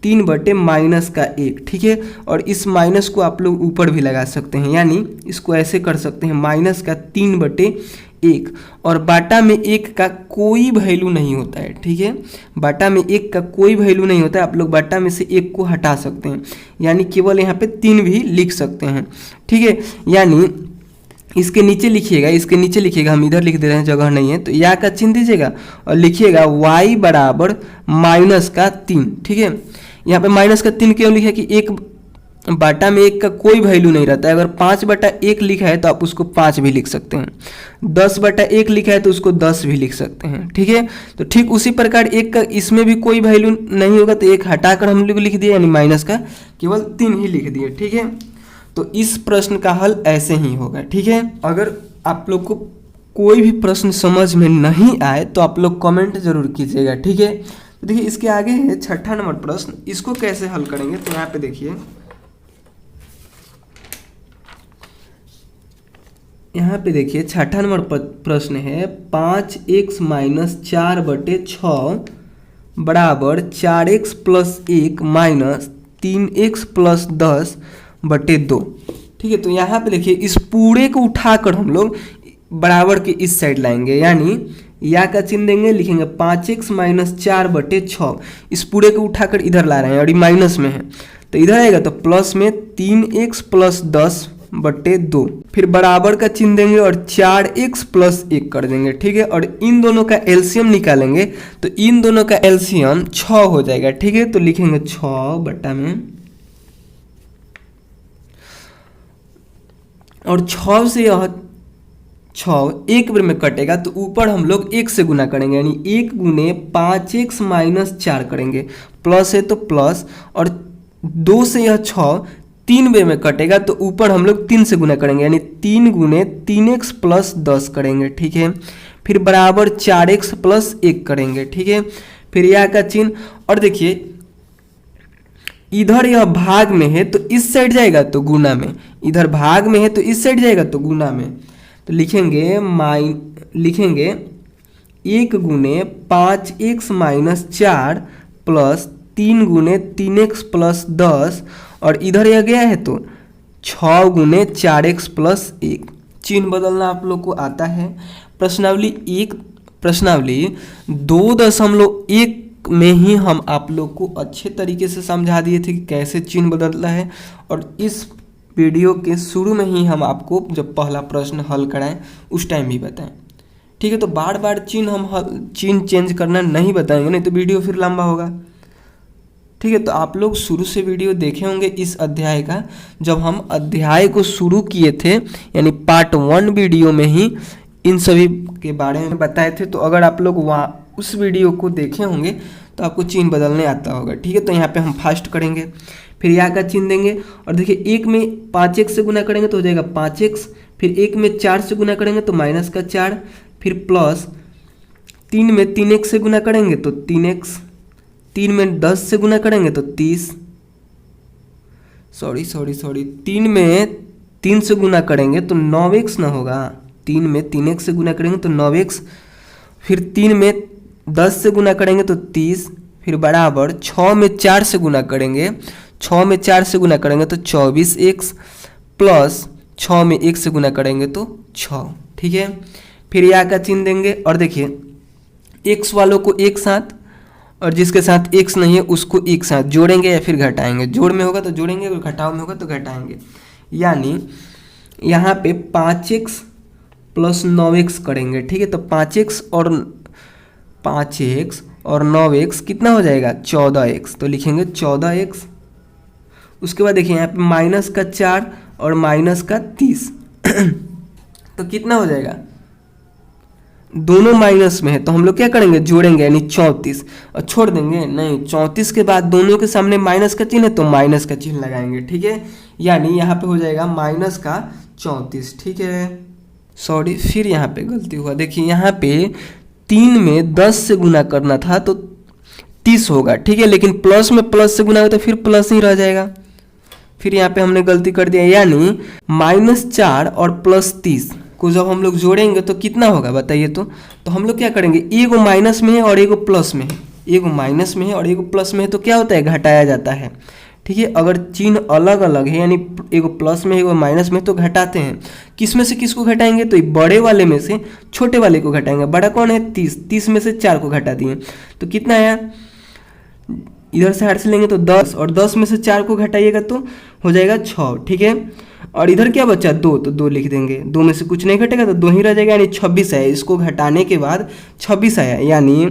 [SPEAKER 1] 3 बटे माइनस का 1। ठीक है, और इस माइनस को आप लोग ऊपर भी लगा सकते हैं, यानी इसको ऐसे कर सकते हैं माइनस का 3 बटे 1, और बाटा में 1 का कोई वैल्यू नहीं होता है। ठीक है, बाटा में 1 का कोई वैल्यू नहीं होता है, आप लोग बाटा में से 1 को हटा सकते हैं, यानी केवल यहाँ पे 3 भी लिख सकते हैं। ठीक है, यानी इसके नीचे लिखिएगा, हम इधर लिख दे रहे हैं जगह नहीं है तो या का चिन्ह दीजिएगा और लिखिएगा y बराबर माइनस का 3। ठीक है, यहाँ पे माइनस का 3 क्यों लिखा कि 1 बाटा में 1 का कोई वैल्यू नहीं रहता है, अगर 5 बटा 1 लिखा है तो आप उसको 5 भी लिख सकते हैं, 10 बटा 1 लिखा है तो उसको 10 भी लिख सकते हैं। ठीक है, तो ठीक उसी प्रकार 1 का इसमें भी कोई वैल्यू नहीं होगा तो 1 हटाकर हम लोग लिख दिए, यानी माइनस का केवल 3 ही लिख दिए। ठीक है, तो इस प्रश्न का हल ऐसे ही होगा। ठीक है, अगर आप लोग को कोई भी प्रश्न समझ में नहीं आए तो आप लोग कमेंट जरूर कीजिएगा। ठीक है, तो देखिए इसके आगे है 6ठा नंबर प्रश्न, इसको कैसे हल करेंगे तो यहाँ पे देखिए, यहाँ पे देखिए 6ठा नंबर प्रश्न है 5x माइनस 4 बटे 6 बराबर 4x plus 1 minus 3x plus 10 बटे 2। ठीक है, तो यहाँ पे देखिए इस पूरे को उठाकर हम लोग बराबर के इस साइड लाएंगे, यानी या का चिन्ह देंगे, लिखेंगे 5x माइनस 4 बटे 6, इस पूरे को उठाकर इधर ला रहे हैं और ये माइनस में है तो इधर आएगा तो प्लस में 3x प्लस 10 बटे 2, फिर बराबर का चिन्ह देंगे और 4x प्लस 1 कर देंगे। ठीक है, और इन दोनों का एलसीएम निकालेंगे तो इन दोनों का एलसीएम 6 हो जाएगा। ठीक है, तो लिखेंगे 6 बटा में, और 6 से यह 6 एक बार में कटेगा तो ऊपर हम लोग 1 से गुना करेंगे, यानी 1 गुने 5x माइनस 4 करेंगे, प्लस है तो प्लस, और 2 से यह 6 3 बार में कटेगा तो ऊपर हम लोग 3 से गुना करेंगे, यानी 3 गुने 3x प्लस 10 करेंगे। ठीक है, फिर बराबर 4x प्लस 1 करेंगे। ठीक है, फिर या का चिन्ह, और देखिए इधर यह भाग में है तो इस साइड जाएगा तो गुना में, इधर भाग में है तो इस साइड जाएगा तो गुना में, तो लिखेंगे 1 गुने 5x माइनस 4 प्लस 3 गुने 3x प्लस 10, और इधर यह गया है तो 6 गुने 4x प्लस 1। चिन्ह बदलना आप लोग को आता है। प्रश्नावली 2.1 में ही हम आप लोग को अच्छे तरीके से समझा दिए थे कि कैसे चिन्ह बदलता है, और इस वीडियो के शुरू में ही हम आपको जब पहला प्रश्न हल कराएं उस टाइम भी बताएं। ठीक है, तो बार बार चिन्ह चेंज करना नहीं बताएंगे, नहीं तो वीडियो फिर लंबा होगा। ठीक है, तो आप लोग शुरू से वीडियो देखे होंगे इस अध्याय का, जब हम अध्याय को शुरू किए थे, यानी पार्ट 1 वीडियो में ही इन सभी के बारे में बताए थे। तो अगर आप लोग वहाँ उस वीडियो को देखे होंगे तो आपको चिन्ह बदलने आता होगा, ठीक है। तो यहाँ पे हम फास्ट करेंगे, फिर यहाँ का चिन्ह देंगे और देखिए एक में 5x से गुना करेंगे तो हो जाएगा 5x, फिर एक में 4 से गुना करेंगे तो -4, फिर प्लस 3 में 3x से गुना करेंगे तो 3x, 3 में 10 से गुना करेंगे तो 30, सॉरी 3 में 3 से गुना करेंगे तो 9x ना होगा, 3 में 3x से गुना करेंगे तो 9x, फिर 3 में 10 से गुना करेंगे तो 30, फिर बराबर 6 में 4 से गुना करेंगे, 6 में 4 से गुना करेंगे तो 24x, प्लस 6 में 1 से गुना करेंगे तो 6, ठीक है। फिर यहाँ का चिन्ह देंगे और देखिए x वालों को एक साथ और जिसके साथ x नहीं है उसको एक साथ जोड़ेंगे या फिर घटाएंगे, जोड़ में होगा तो जोड़ेंगे और घटाव में होगा तो घटाएंगे। यानी यहाँ पे 5x प्लस 9x करेंगे, ठीक है। तो 5x और 9x कितना हो जाएगा 14x, तो लिखेंगे 14x। उसके बाद देखिए यहाँ पे -4 और -30 तो कितना हो जाएगा, दोनों माइनस में है तो हम लोग क्या करेंगे जोड़ेंगे, यानी 34 और छोड़ देंगे नहीं, 34 के बाद दोनों के सामने माइनस का चिन्ह है तो माइनस का चिन्ह लगाएंगे, ठीक है। यानी यहाँ पे हो जाएगा -34, ठीक है। सॉरी फिर यहाँ पे गलती हुआ, देखिए यहाँ पे 3 में 10 से गुना करना था तो 30 होगा, ठीक है, लेकिन प्लस में प्लस से गुना हो तो फिर प्लस ही रह जाएगा, फिर यहाँ पे हमने गलती कर दिया। यानी -4 और +30 को जब हम लोग जोड़ेंगे तो कितना होगा बताइए। तो हम लोग क्या करेंगे, एगो माइनस में है और एगो प्लस में है, एगो माइनस में है और एगो प्लस में है तो क्या होता है घटाया जाता है, ठीक है। अगर चिन्ह अलग अलग है यानी एगो प्लस में एगो माइनस में तो घटाते हैं, किस में से किसको घटाएंगे, तो बड़े वाले में से छोटे वाले को घटाएंगे। बड़ा कौन है 30 में से 4 को घटा दिए तो कितना आया, इधर से 8 से लेंगे तो 10 और 10 में से 4 को घटाइएगा तो हो जाएगा 6, ठीक है। और इधर क्या बचा 2 तो 2 लिख देंगे, 2 में से कुछ नहीं घटेगा तो 2 ही रह जाएगा, यानी 26 आया। इसको घटाने के बाद 26 आया, यानी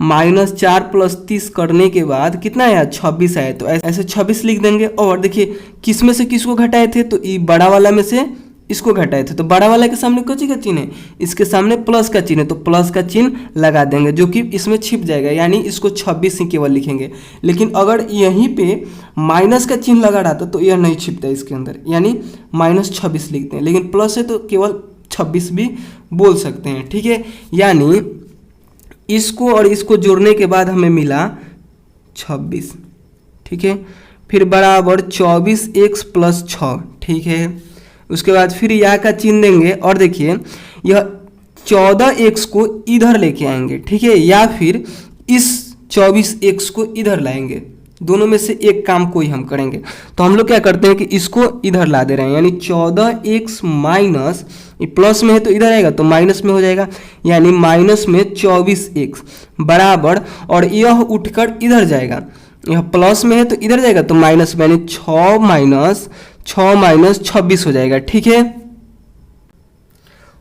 [SPEAKER 1] -4 + 30 करने के बाद कितना आया 26 आया। तो ऐसे 26 लिख देंगे। और देखिए किस में से किसको घटाए थे, तो ये बड़ा वाला में से इसको घटाए थे, तो बड़ा वाला के सामने कौन सी का चिन्ह है, इसके सामने प्लस का चिन्ह है तो प्लस का चिन्ह लगा देंगे जो कि इसमें छिप जाएगा, यानी इसको 26 ही केवल लिखेंगे। लेकिन अगर यहीं पे माइनस का चिन्ह लगा रहता तो यह नहीं छिपता इसके अंदर, यानी -26 लिखते हैं, लेकिन प्लस है तो केवल 26 भी बोल सकते हैं, ठीक है। यानी इसको और इसको जोड़ने के बाद हमें मिला 26, ठीक है। फिर बराबर 24x + 6, ठीक है। उसके बाद फिर यहाँ का चिन्ह देंगे और देखिए यह 14x को इधर लेके आएंगे, ठीक है, या फिर इस 24x को इधर लाएंगे, दोनों में से एक काम कोई हम करेंगे। तो हम लोग क्या करते हैं कि इसको इधर ला दे रहे हैं, यानी 14x माइनस, ये प्लस में है तो इधर आएगा तो माइनस में हो जाएगा, यानी माइनस में 24x बराबर, और यह उठकर इधर जाएगा, यह प्लस में है तो इधर जाएगा तो माइनस में, यानी 6 माइनस 26 हो जाएगा, ठीक है।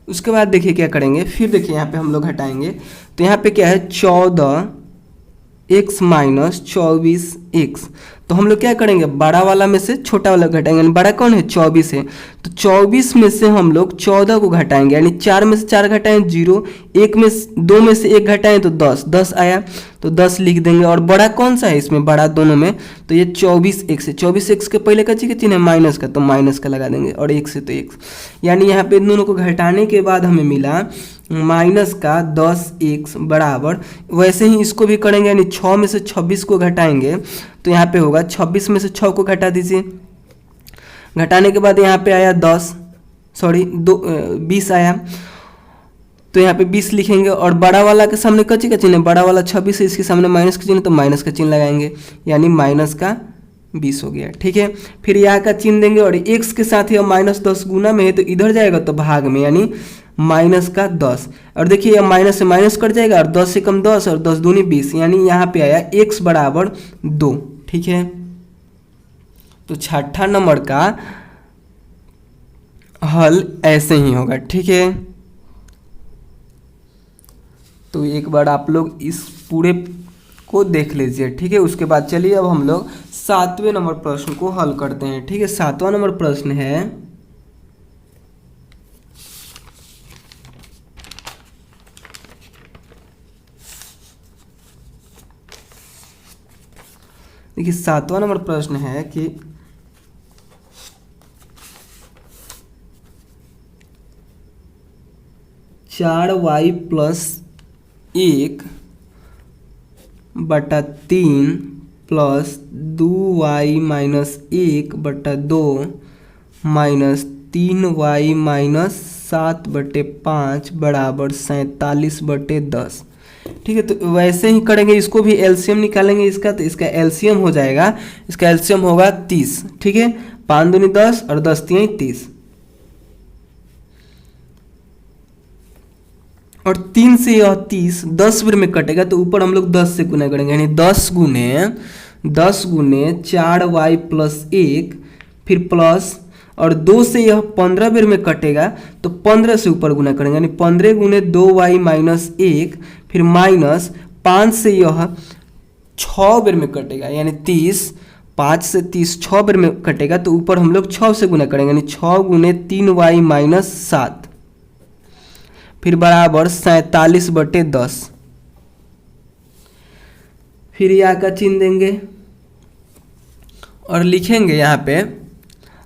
[SPEAKER 1] उसके बाद देखिए क्या करेंगे, फिर देखिए यहाँ पे हम लोग हटाएंगे तो यहाँ पे क्या है 14x माइनस 24x, तो हम लोग क्या करेंगे बड़ा वाला में से छोटा वाला घटाएंगे, यानी बड़ा कौन है 24 है, तो 24 में से हम लोग 14 को घटाएंगे, यानी 4 में से 4 घटाएं 0, 2 में से 1 घटाएं तो 10 आया तो 10 लिख देंगे। और बड़ा कौन सा है इसमें, बड़ा दोनों में, तो ये 24x है, 24x के पहले का चिन्ह है माइनस का तो माइनस का लगा देंगे, और 1 से तो 1, यानी यहाँ पे दोनों को घटाने के बाद हमें मिला माइनस का 10x बराबर, वैसे ही इसको भी करेंगे, यानी 6 में से 26 को घटाएंगे तो यहाँ पे होगा 26 में से 6 को घटा दीजिए, घटाने के बाद यहाँ पे आया 20 आया तो यहाँ पे 20 लिखेंगे। और बड़ा वाला के सामने कच्ची का चिन्ह है, बड़ा वाला 26 है, इसके सामने माइनस का चिन्ह तो माइनस का चिन्ह लगाएंगे, यानी -20 हो गया, ठीक है। फिर यहाँ का चिन्ह देंगे और x के साथ ही -10 गुना में है तो इधर जाएगा तो भाग में, यानी -10, और देखिए यह माइनस से माइनस कट जाएगा और 10 से कम 10 और 10 दूनी 20, यानी यहाँ पे आया x बराबर 2, ठीक है। तो छठा नंबर का हल ऐसे ही होगा, ठीक है। तो एक बार आप लोग इस पूरे को देख लीजिए, ठीक है। उसके बाद चलिए अब हम लोग 7वें नंबर प्रश्न को हल करते हैं, ठीक है। 7वां नंबर प्रश्न है देखिए 7वां नंबर प्रश्न है कि 4y+1 बटा 3 प्लस 2y-1/2 माइनस 3y-7/5 बराबर 47/10। ठीक है, तो वैसे ही करेंगे, इसको भी एलसीएम निकालेंगे इसका, तो इसका एलसीएम हो जाएगा, इसका एलसीएम होगा 30। ठीक है, 5 दूनी 10 और 10 तियाई 30, और 3 से यह 30 10 बार में कटेगा, तो ऊपर हम लोग 10 से गुना करेंगे, यानी 10 गुने 4y+1, फिर प्लस, और 2 से यह 15 बार में कटेगा, तो 15 से ऊपर गुना करेंगे, यानी 15 गुने 2y-1, फिर माइनस 5 से यह 6 बार में कटेगा, यानी 30, 5 से 30 6 बार में कटेगा, तो ऊपर हम लोग 6 से गुना करेंगे, यानी 6 गुने 3y-7, फिर बराबर 47/10। फिर या का चिन्ह देंगे और लिखेंगे यहाँ पे,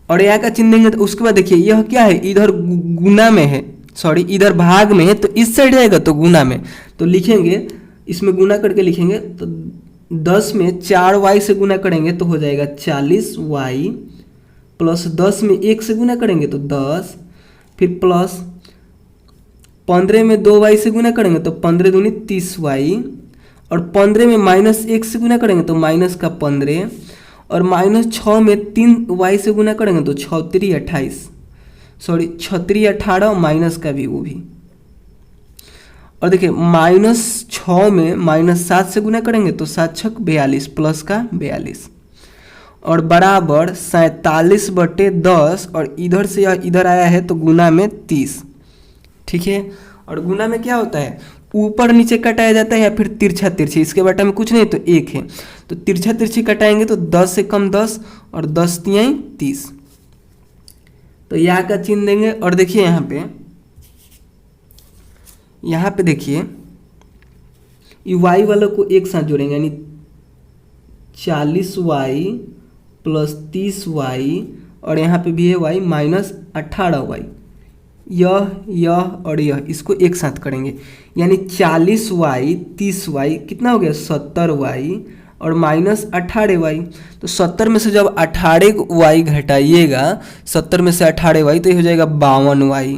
[SPEAKER 1] और या का चिन्ह देंगे, तो उसके बाद देखिए यह क्या है, इधर गुना में है, सॉरी इधर भाग में है, तो इस साइड जाएगा तो गुना में, तो लिखेंगे, इसमें गुना करके लिखेंगे, तो 10 में 4y से गुना करेंगे तो हो जाएगा 40y, प्लस 10 में 1 से गुना करेंगे तो 10, फिर प्लस 15 में 2y से गुना करेंगे तो 15 दूनी 30y, और 15 में -1 से गुना करेंगे तो माइनस का 15, और -6 में 3y से गुना करेंगे तो 6 3 28, सॉरी 6 3 18, माइनस का भी वो भी, और देखिए -6 में -7 से गुना करेंगे तो 7 6 42, प्लस का 42, और बराबर 47/10, और इधर से यह इधर आया है तो गुना में 30। ठीक है, और गुना में क्या होता है, ऊपर नीचे कटाया जाता है या फिर तिरछा तिरछी, इसके बारे में कुछ नहीं तो 1 है, तो तिरछा तिरछी कटाएंगे तो 10 से कम 10 और 10 तियाई 30, तो यहाँ का चिन्ह देंगे, और देखिए यहाँ पे देखिए ये y वालों को एक साथ जोड़ेंगे, यानी 40y प्लस 30y, और यहाँ पे भी है y -18y, यह और यह, इसको एक साथ करेंगे, यानी 40y 30y कितना हो गया 70y, और -18y, तो 70 में से जब 18y घटाइएगा, 70 में से 18y, तो ये हो जाएगा 52y।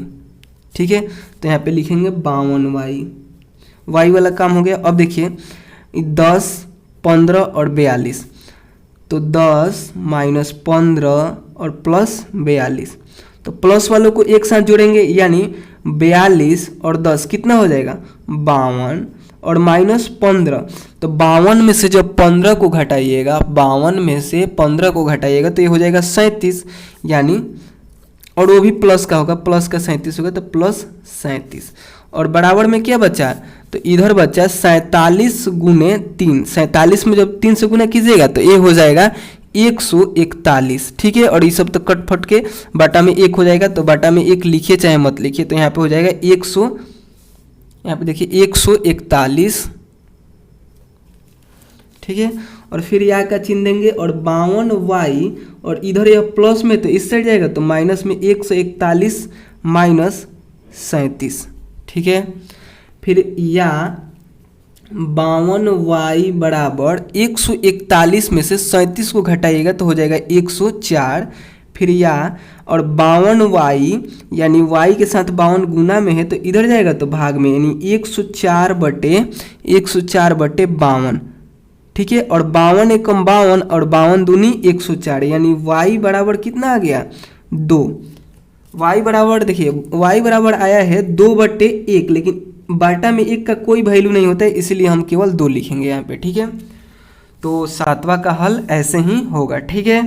[SPEAKER 1] ठीक है, तो यहाँ पे लिखेंगे 52y, y वाला काम हो गया। अब देखिए 10 15 और 42, तो 10 -15 और प्लस 42, तो प्लस वालों को एक साथ जोड़ेंगे, यानी 42 और 10 कितना हो जाएगा 52, और -15, तो 52 में से जब 15 को घटाइएगा, 52 में से 15 को घटाइएगा तो ये हो जाएगा 37, यानी, और वो भी प्लस का होगा, प्लस का 37 होगा, तो प्लस 37, और बराबर में क्या बचा, तो इधर बचा 47 गुने 3, 47 में जब 3 से गुना कीजिएगा तो ये हो जाएगा 141। ठीक है, और ये सब तो कट फट के बाटा में 1 हो जाएगा, तो बाटा में 1 लिखिए चाहे मत लिखिए, तो यहाँ पे हो जाएगा 100, यहाँ पे देखिए 141। ठीक है, और फिर यहाँ का चिन्ह देंगे, और 52y, और इधर यह प्लस में तो इस साइड जाएगा, तो माइनस में 141 -37। ठीक है, फिर या 52y बराबर 141 में से 37 को घटाइएगा तो हो जाएगा 104, फिर या, और 52y, यानी y के साथ 52 गुना में है तो इधर जाएगा तो भाग में, यानी 104/52। ठीक है, और 52 एकम 52, और 52 दूनी 104, यानी y बराबर कितना आ गया 2। y बराबर देखिए, y बराबर आया है 2/1, लेकिन बाटा में 1 का कोई वैल्यू नहीं होता है, इसलिए हम केवल 2 लिखेंगे यहाँ पे। ठीक है, तो 7वां का हल ऐसे ही होगा। ठीक है,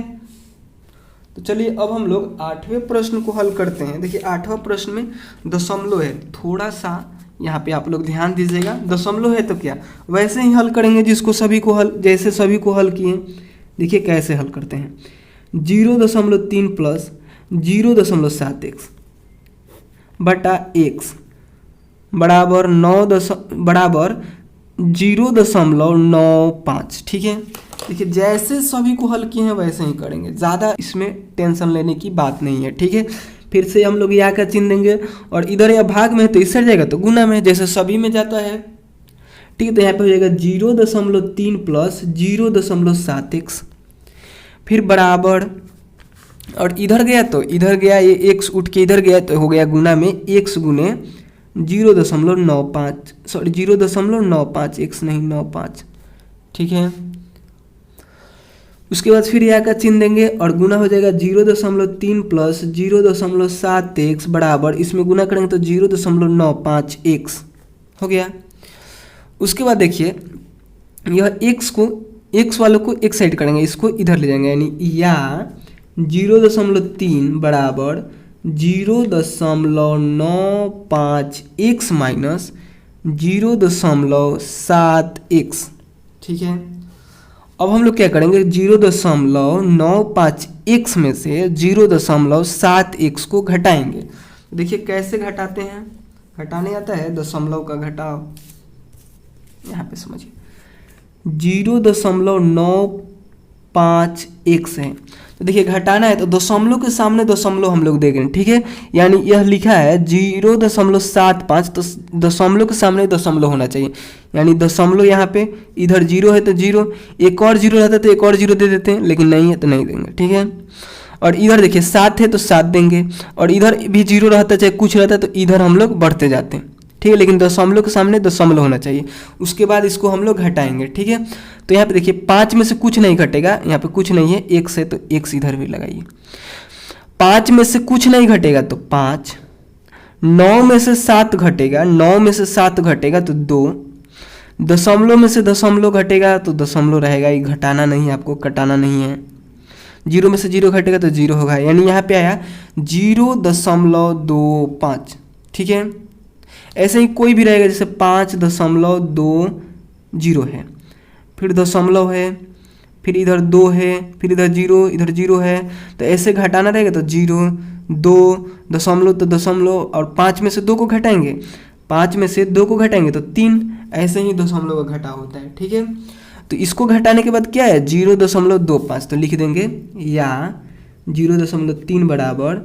[SPEAKER 1] तो चलिए अब हम लोग 8वें प्रश्न को हल करते हैं। देखिए 8वां प्रश्न में दशमलव है, थोड़ा सा यहाँ पे आप लोग ध्यान दीजिएगा, दशमलव है तो क्या वैसे ही हल करेंगे जिसको सभी को हल, जैसे सभी को हल किए। देखिए कैसे हल करते हैं, 0.3 प्लस 0.7x बटा x बराबर 0.95। ठीक है, देखिए जैसे सभी को हल किए हैं वैसे ही करेंगे, ज़्यादा इसमें टेंशन लेने की बात नहीं है। ठीक है, फिर से हम लोग या का चिन्ह देंगे और इधर या भाग में है तो इससे जाएगा तो गुना में, जैसे सभी में जाता है। ठीक है, तो यहाँ पे हो जाएगा 0.3 प्लस 0.7x, फिर बराबर, और इधर गया तो इधर गया, ये x उठ के इधर गया तो हो गया गुना में x गुने 0.95, सॉरी 0.95, x नहीं 95। ठीक है, उसके बाद फिर यहाँ का चिन्ह देंगे और गुना हो जाएगा 0.3 प्लस 0.7x बराबर, इसमें गुना करेंगे तो 0.95x हो गया। उसके बाद देखिए यह x वालों को एक साइड करेंगे, इसको इधर ले जाएंगे, यानी या 0.3 बराबर 0.95x माइनस 0.7x। ठीक है, अब हम लोग क्या करेंगे, 0.95x में से 0.7x को घटाएंगे। देखिए कैसे घटाते हैं, घटाने आता है, दशमलव का घटाव, यहाँ पे समझिए 0.95x है, तो देखिए घटाना है तो दशमलव के सामने दशमलव हम लोग देंगे। ठीक है, यानी यह लिखा है 0.75, तो दशमलव के सामने दशमलव होना चाहिए, यानी दशमलव यहाँ पे, इधर 0 है तो 0, एक और 0 रहता है तो एक और 0 दे देते हैं, लेकिन नहीं है तो नहीं देंगे। ठीक है, और इधर देखिए 7 है तो 7 देंगे, और इधर भी 0 रहता है चाहे कुछ रहता है तो इधर हम लोग बढ़ते जाते हैं। ठीक है, लेकिन दशमलव के सामने दशमलव होना चाहिए। उसके बाद इसको हम लोग घटाएंगे। ठीक है, तो यहाँ पे देखिए 5 में से कुछ नहीं घटेगा, यहाँ पे कुछ नहीं है, x है तो x इधर भी लगाइए। 5 में से कुछ नहीं घटेगा तो 5, 9 में से 7 घटेगा, 9 में से 7 घटेगा तो 2, दशमलव में से दशमलव घटेगा तो दशमलव रहेगा, ये घटाना नहीं है, आपको कटाना नहीं है। 0 में से 0 घटेगा तो 0 होगा, यानी यहाँ पे आया 0.25। ठीक है, ऐसे ही कोई भी रहेगा, जैसे 5.20 है, फिर दशमलव है, फिर इधर 2 है, फिर इधर 0, इधर 0 है, तो ऐसे घटाना रहेगा तो 0, 2, दशमलव तो दशमलव, और 5 में से 2 को घटाएंगे, 5 में से 2 को घटाएंगे तो 3, ऐसे ही दशमलव का घटा होता है। ठीक है, तो इसको घटाने के बाद क्या है 0.25, तो लिख देंगे या 0.3 बराबर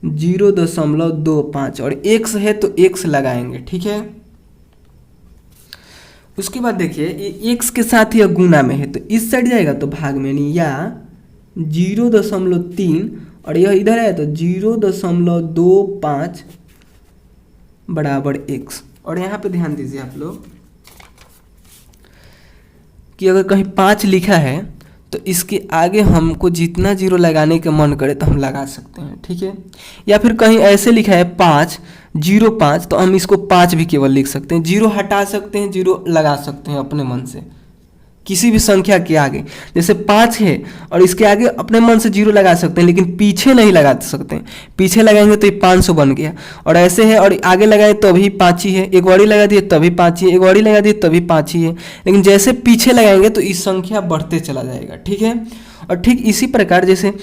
[SPEAKER 1] 0.25, और x है तो x लगाएंगे। ठीक है, उसके बाद देखिए ये x के साथ यह गुना में है तो इस साइड जाएगा तो भाग में, यानी या 0.3 और यह इधर है तो 0.25 बराबर x। और यहाँ पे ध्यान दीजिए आप लोग कि अगर कहीं 5 लिखा है तो इसके आगे हमको जितना 0 लगाने का मन करे तो हम लगा सकते हैं। ठीक है, या फिर कहीं ऐसे लिखा है 5, 0.5, तो हम इसको 5 भी केवल लिख सकते हैं, 0 हटा सकते हैं, 0 लगा सकते हैं अपने मन से किसी भी संख्या के आगे। जैसे 5 है और इसके आगे अपने मन से 0 लगा सकते हैं, लेकिन पीछे नहीं लगा सकते हैं, पीछे लगाएंगे तो ये 500 बन गया। और ऐसे है और आगे लगाए तो भी 5 ही है, एक बारी लगा दिए तभी 5 ही है, एक बारी लगा दिए तभी 5 ही है, लेकिन जैसे पीछे लगाएंगे तो इस संख्या बढ़ते चला जाएगा। ठीक है, और ठीक इसी प्रकार जैसे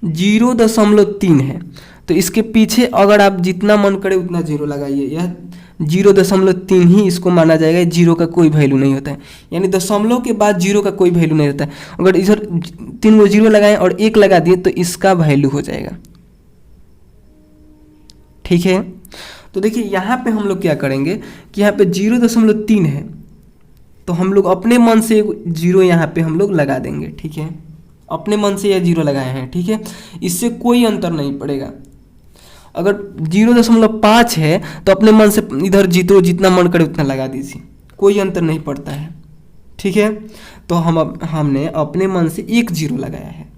[SPEAKER 1] 0.3 है तो इसके पीछे अगर आप जितना मन करे उतना 0 लगाइए, यह 0.3 ही इसको माना जाएगा, 0 का कोई वैल्यू नहीं होता है, यानी दशमलव के बाद 0 का कोई वैल्यू नहीं रहता है। अगर इधर 3 गो 0 लगाएं और 1 लगा दिए तो इसका वैल्यू हो जाएगा। ठीक है, तो देखिए यहाँ पे हम लोग क्या करेंगे कि यहाँ पे 0.3 है तो हम लोग अपने मन से 0 यहाँ पे हम लोग लगा देंगे। ठीक है, अपने मन से यह 0 लगाए हैं। ठीक है, इससे कोई अंतर नहीं पड़ेगा। अगर 0.5 है तो अपने मन से इधर जितना मन करे उतना लगा दीजिए, कोई अंतर नहीं पड़ता है। ठीक है, तो हमने अपने मन से 1 0 लगाया है।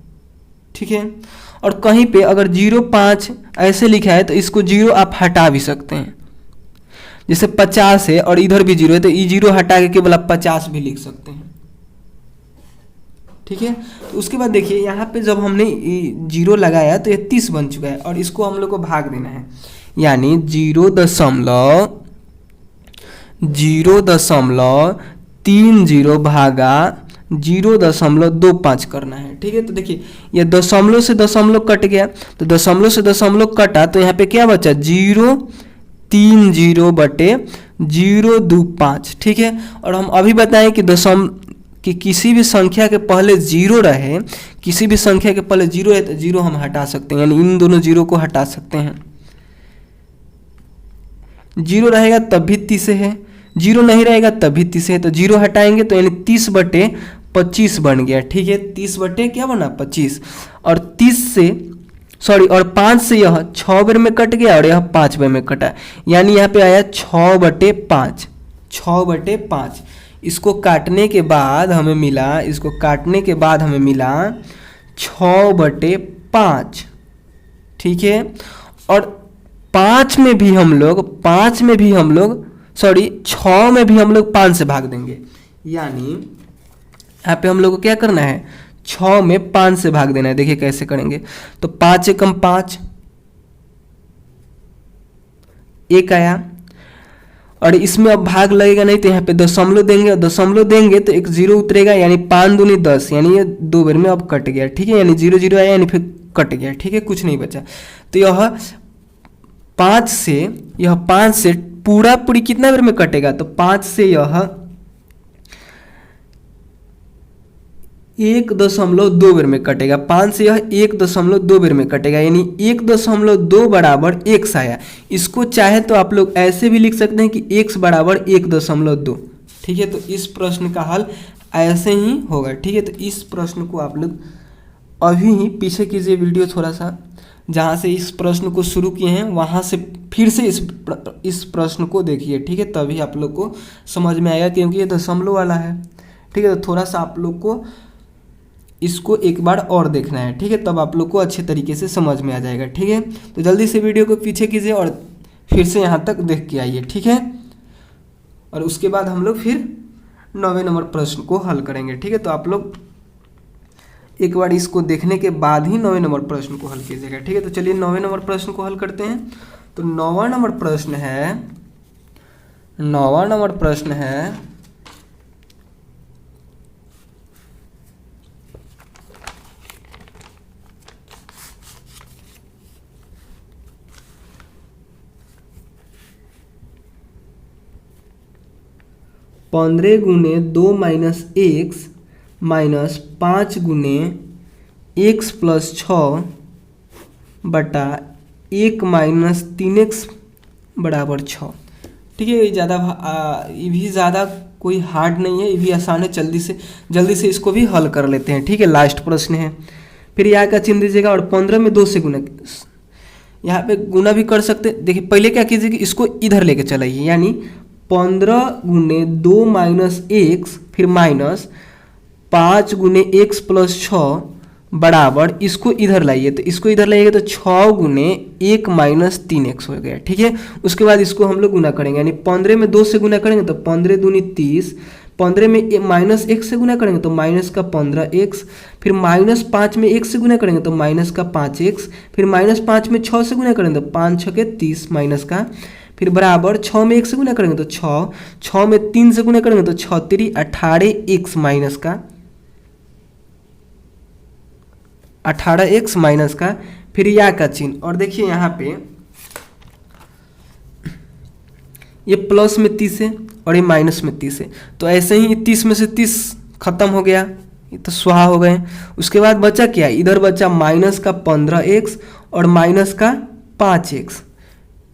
[SPEAKER 1] ठीक है, और कहीं पे अगर 0.5 ऐसे लिखा है तो इसको 0 आप हटा भी सकते हैं, जैसे 50 है और इधर भी 0 है तो ये 0 हटा के केवल आप 50 भी लिख सकते हैं। ठीक है, तो उसके बाद देखिए यहाँ पे जब हमने 0 लगाया तो ये 30 बन चुका है और इसको हम लोग को भाग देना है, यानी 0.30 भागा 0.25 करना है। ठीक है, तो देखिए ये दशमलव से दशमलव कट गया तो दशमलव से दशमलव कटा तो यहाँ पे क्या बचा 0.30/025। ठीक है, और हम अभी बताएं कि कि किसी भी संख्या के पहले जीरो रहे, किसी भी संख्या के पहले जीरो है तो जीरो हम हटा सकते हैं, यानी इन दोनों जीरो को हटा सकते हैं। जीरो रहेगा तब भी 30 है, जीरो नहीं रहेगा तब भी 30 है, तो जीरो हटाएंगे तो यानी 30/25 बन गया। ठीक है, 30 बटे क्या बना 25, और 5 से यह 6 बार में कट गया और यह 5 बार में कटा, यानी यहाँ पे आया 6/5। 6/5 इसको काटने के बाद हमें मिला, 6/5। ठीक है, और 6 में भी हम लोग 5 से भाग देंगे, यानी यहाँ पे हम लोग को क्या करना है, 6 में 5 से भाग देना है। देखिए कैसे करेंगे, तो 5 एकम 5, 1 आया, और इसमें अब भाग लगेगा नहीं तो यहाँ पे दशमलव देंगे, और दशमलव देंगे तो एक जीरो उतरेगा, यानी 5 दूनी 10, यानी ये 2 बार में अब कट गया। ठीक है, यानी 0 0 आया, यानी फिर कट गया। ठीक है, कुछ नहीं बचा, तो यह 5 से पूरी कितना बार में कटेगा, तो 5 से यह 1.2 बार में कटेगा, 5 से यह 1.2 बार में कटेगा, यानी 1.2 बराबर x आया। इसको चाहे तो आप लोग ऐसे भी लिख सकते हैं कि x बराबर 1.2। ठीक है, तो इस प्रश्न का हल ऐसे ही होगा। ठीक है, तो इस प्रश्न को आप लोग अभी ही पीछे कीजिए वीडियो थोड़ा सा, जहाँ से इस प्रश्न को शुरू किए हैं वहाँ से फिर से इस प्रश्न को देखिए। ठीक है, तभी आप लोग को समझ में आएगा, क्योंकि ये दशमलव वाला है। ठीक है, तो थोड़ा सा आप लोग को इसको एक बार और देखना है। ठीक है, तब आप लोग को अच्छे तरीके से समझ में आ जाएगा। ठीक है, तो जल्दी से वीडियो को पीछे कीजिए और फिर से यहाँ तक देख के आइए। ठीक है, और उसके बाद हम लोग फिर 9वें नंबर प्रश्न को हल करेंगे। ठीक है, तो आप लोग एक बार इसको देखने के बाद ही 9वें नंबर प्रश्न को हल कीजिएगा। ठीक है, तो चलिए 9वें नंबर प्रश्न को हल करते हैं। तो 9वां नंबर प्रश्न है 15 गुने 2 माइनस x माइनस 5 गुने x प्लस 6 बटा 1 माइनस 3x बराबर 6। ठीक है, ये भी ज़्यादा कोई हार्ड नहीं है, ये भी आसान है। जल्दी से इसको भी हल कर लेते हैं। ठीक है, लास्ट प्रश्न है। फिर यहाँ का चिन्ह दीजिएगा और 15 में 2 से गुना, यहाँ पे गुना भी कर सकते। देखिए पहले क्या कीजिए कि इसको इधर लेके चलाइए, यानी 15 गुने 2 माइनस एक्स फिर माइनस 5 गुने एक्स प्लस 6 बराबर, इसको इधर लाइए, तो इसको इधर लाइएगा तो 6 गुने 1 माइनस 3x हो गया। ठीक है, उसके बाद इसको हम लोग गुना करेंगे, यानी 15 में 2 से गुना करेंगे तो 15 दूनी 30, 15 में माइनस 1 से गुना करेंगे तो माइनस का 15x, फिर माइनस 5 में 1 से गुना करेंगे तो माइनस का 5x, फिर माइनस 5 में 6 से गुना करेंगे तो 5 6 के 30 माइनस का, फिर बराबर 6 में 1 से गुना करेंगे तो 6, 6 में 3 से गुना करेंगे तो 6 3 18x माइनस का 18x माइनस का, फिर या का चिन्ह। और देखिए यहाँ पे ये प्लस में 30 है और ये माइनस में 30 है, तो ऐसे ही 30 में से 30 खत्म हो गया, ये तो स्वाहा हो गए। उसके बाद बचा क्या, इधर बचा माइनस का 15x और माइनस का 5x।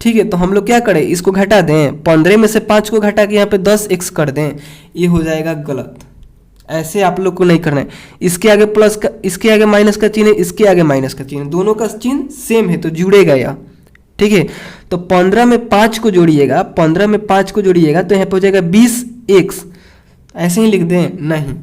[SPEAKER 1] ठीक है, तो हम लोग क्या करें, इसको घटा दें, 15 में से 5 को घटा के यहाँ पे 10x कर दें, ये हो जाएगा गलत। ऐसे आप लोग को नहीं करना है। इसके आगे प्लस का, इसके आगे माइनस का चिन्ह है, इसके आगे माइनस का चिन्ह, दोनों का चिन्ह सेम है तो जुड़ेगा यह। ठीक है, तो 15 में 5 को जोड़िएगा, 15 में 5 को जोड़िएगा तो यहाँ पे हो जाएगा 20x। ऐसे ही लिख दें, नहीं,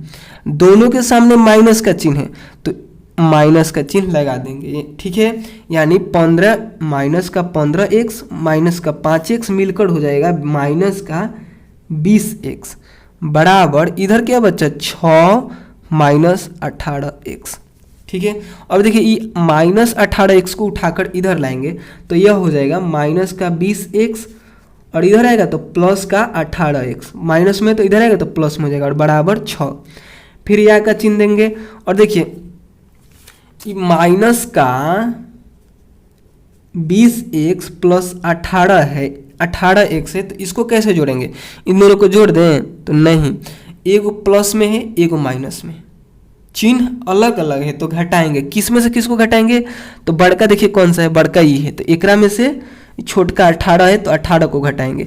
[SPEAKER 1] दोनों के सामने माइनस का चिन्ह है तो माइनस का चिन्ह लगा देंगे। ठीक है, यानी 15 माइनस का 15x माइनस का 5x मिलकर हो जाएगा माइनस का 20x बराबर, इधर क्या बचा 6 माइनस 18x। ठीक है, अब देखिए ये माइनस 18x को उठाकर इधर लाएंगे तो यह हो जाएगा माइनस का 20x और इधर आएगा तो प्लस का 18x, माइनस में तो इधर आएगा तो प्लस में हो जाएगा और बराबर 6। फिर यह का चिन्ह देंगे और देखिए माइनस का 20x प्लस 18 है, 18x है, तो इसको कैसे जोड़ेंगे, इन दोनों को जोड़ दें तो नहीं, एगो प्लस में है एगो माइनस में, चिन्ह अलग अलग है, तो घटाएंगे। किस में से किसको घटाएंगे? तो बड़का देखिए कौन सा है, बड़का ये है, तो एकरा में से छोटका 18 है तो 18 को घटाएंगे।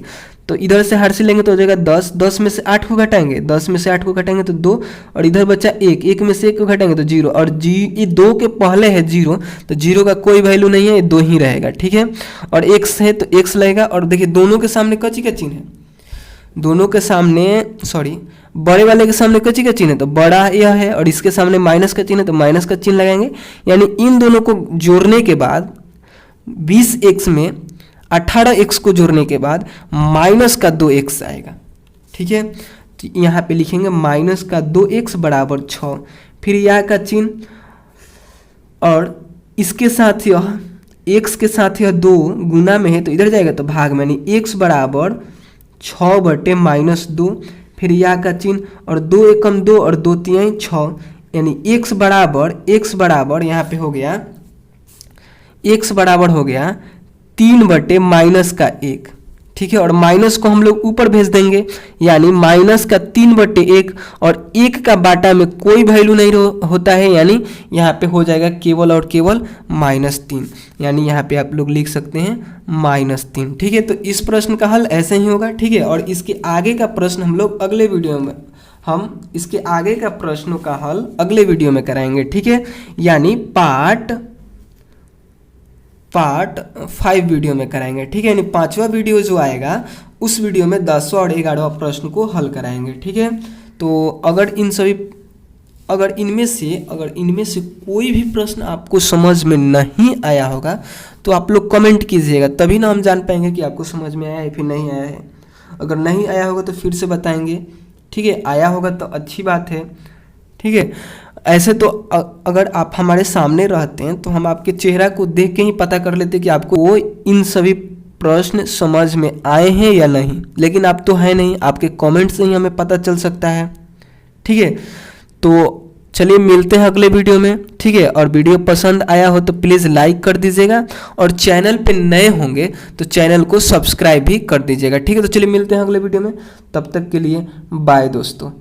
[SPEAKER 1] तो इधर से हर से लेंगे तो हो जाएगा 10, 10 में से 8 को घटाएंगे, 10 में से 8 को घटाएंगे तो 2, और इधर बचा 1, 1 में से 1 को घटाएंगे तो 0, और ये 2 के पहले है 0, तो 0 का कोई वैल्यू नहीं है, ये 2 ही रहेगा, ठीक है। और x है तो x लगेगा, और देखिए दोनों के सामने कची का चिन्ह है, दोनों के सामने सॉरी बड़े वाले के सामने कची का चिन्ह है तो बड़ा यह है, और इसके सामने माइनस का चिन्ह है तो माइनस का चिन्ह लगाएंगे। यानी इन दोनों को जोड़ने के बाद 20x में 18x को जोड़ने के बाद माइनस का 2x आएगा, ठीक है। तो यहाँ पे लिखेंगे माइनस का 2x बराबर 6, फिर यह का चिन्ह, और इसके साथ यह x के साथ यह 2 गुना में है तो इधर जाएगा तो भाग में, यानी x बराबर 6 बटे -2, फिर यह का चिन्ह, और 2 एकम 2 और 2 तिहाई 6, यानी x बराबर यहाँ पे हो गया, x बराबर हो गया 3 बटे -1, ठीक है। और माइनस को हम लोग ऊपर भेज देंगे, यानी माइनस का 3 बटे 1, और 1 का बाटा में कोई वैल्यू नहीं होता है, यानी यहाँ पे हो जाएगा केवल और केवल -3, यानी यहाँ पे आप लोग लिख सकते हैं -3, ठीक है। तो इस प्रश्न का हल ऐसे ही होगा, ठीक है। और इसके आगे का प्रश्न हम लोग अगले वीडियो में, हम इसके आगे का प्रश्नों का हल अगले वीडियो में कराएंगे, ठीक है। यानी पार्ट 5 वीडियो में कराएंगे, ठीक है। यानी 5वां वीडियो जो आएगा उस वीडियो में 10वां और 11वां प्रश्न को हल कराएंगे, ठीक है। तो अगर इनमें से कोई भी प्रश्न आपको समझ में नहीं आया होगा तो आप लोग कमेंट कीजिएगा, तभी ना हम जान पाएंगे कि आपको समझ में आया है फिर नहीं आया है। अगर नहीं आया होगा तो फिर से बताएंगे, ठीक है। आया होगा तो अच्छी बात है, ठीक है। ऐसे तो अगर आप हमारे सामने रहते हैं तो हम आपके चेहरा को देख के ही पता कर लेते कि आपको वो इन सभी प्रश्न समझ में आए हैं या नहीं, लेकिन आप तो है नहीं, आपके कमेंट से ही हमें पता चल सकता है, ठीक है। तो चलिए मिलते हैं अगले वीडियो में, ठीक है। और वीडियो पसंद आया हो तो प्लीज़ लाइक कर दीजिएगा, और चैनल पे नए होंगे तो चैनल को सब्सक्राइब भी कर दीजिएगा, ठीक है। तो चलिए मिलते हैं अगले वीडियो में, तब तक के लिए बाय दोस्तों।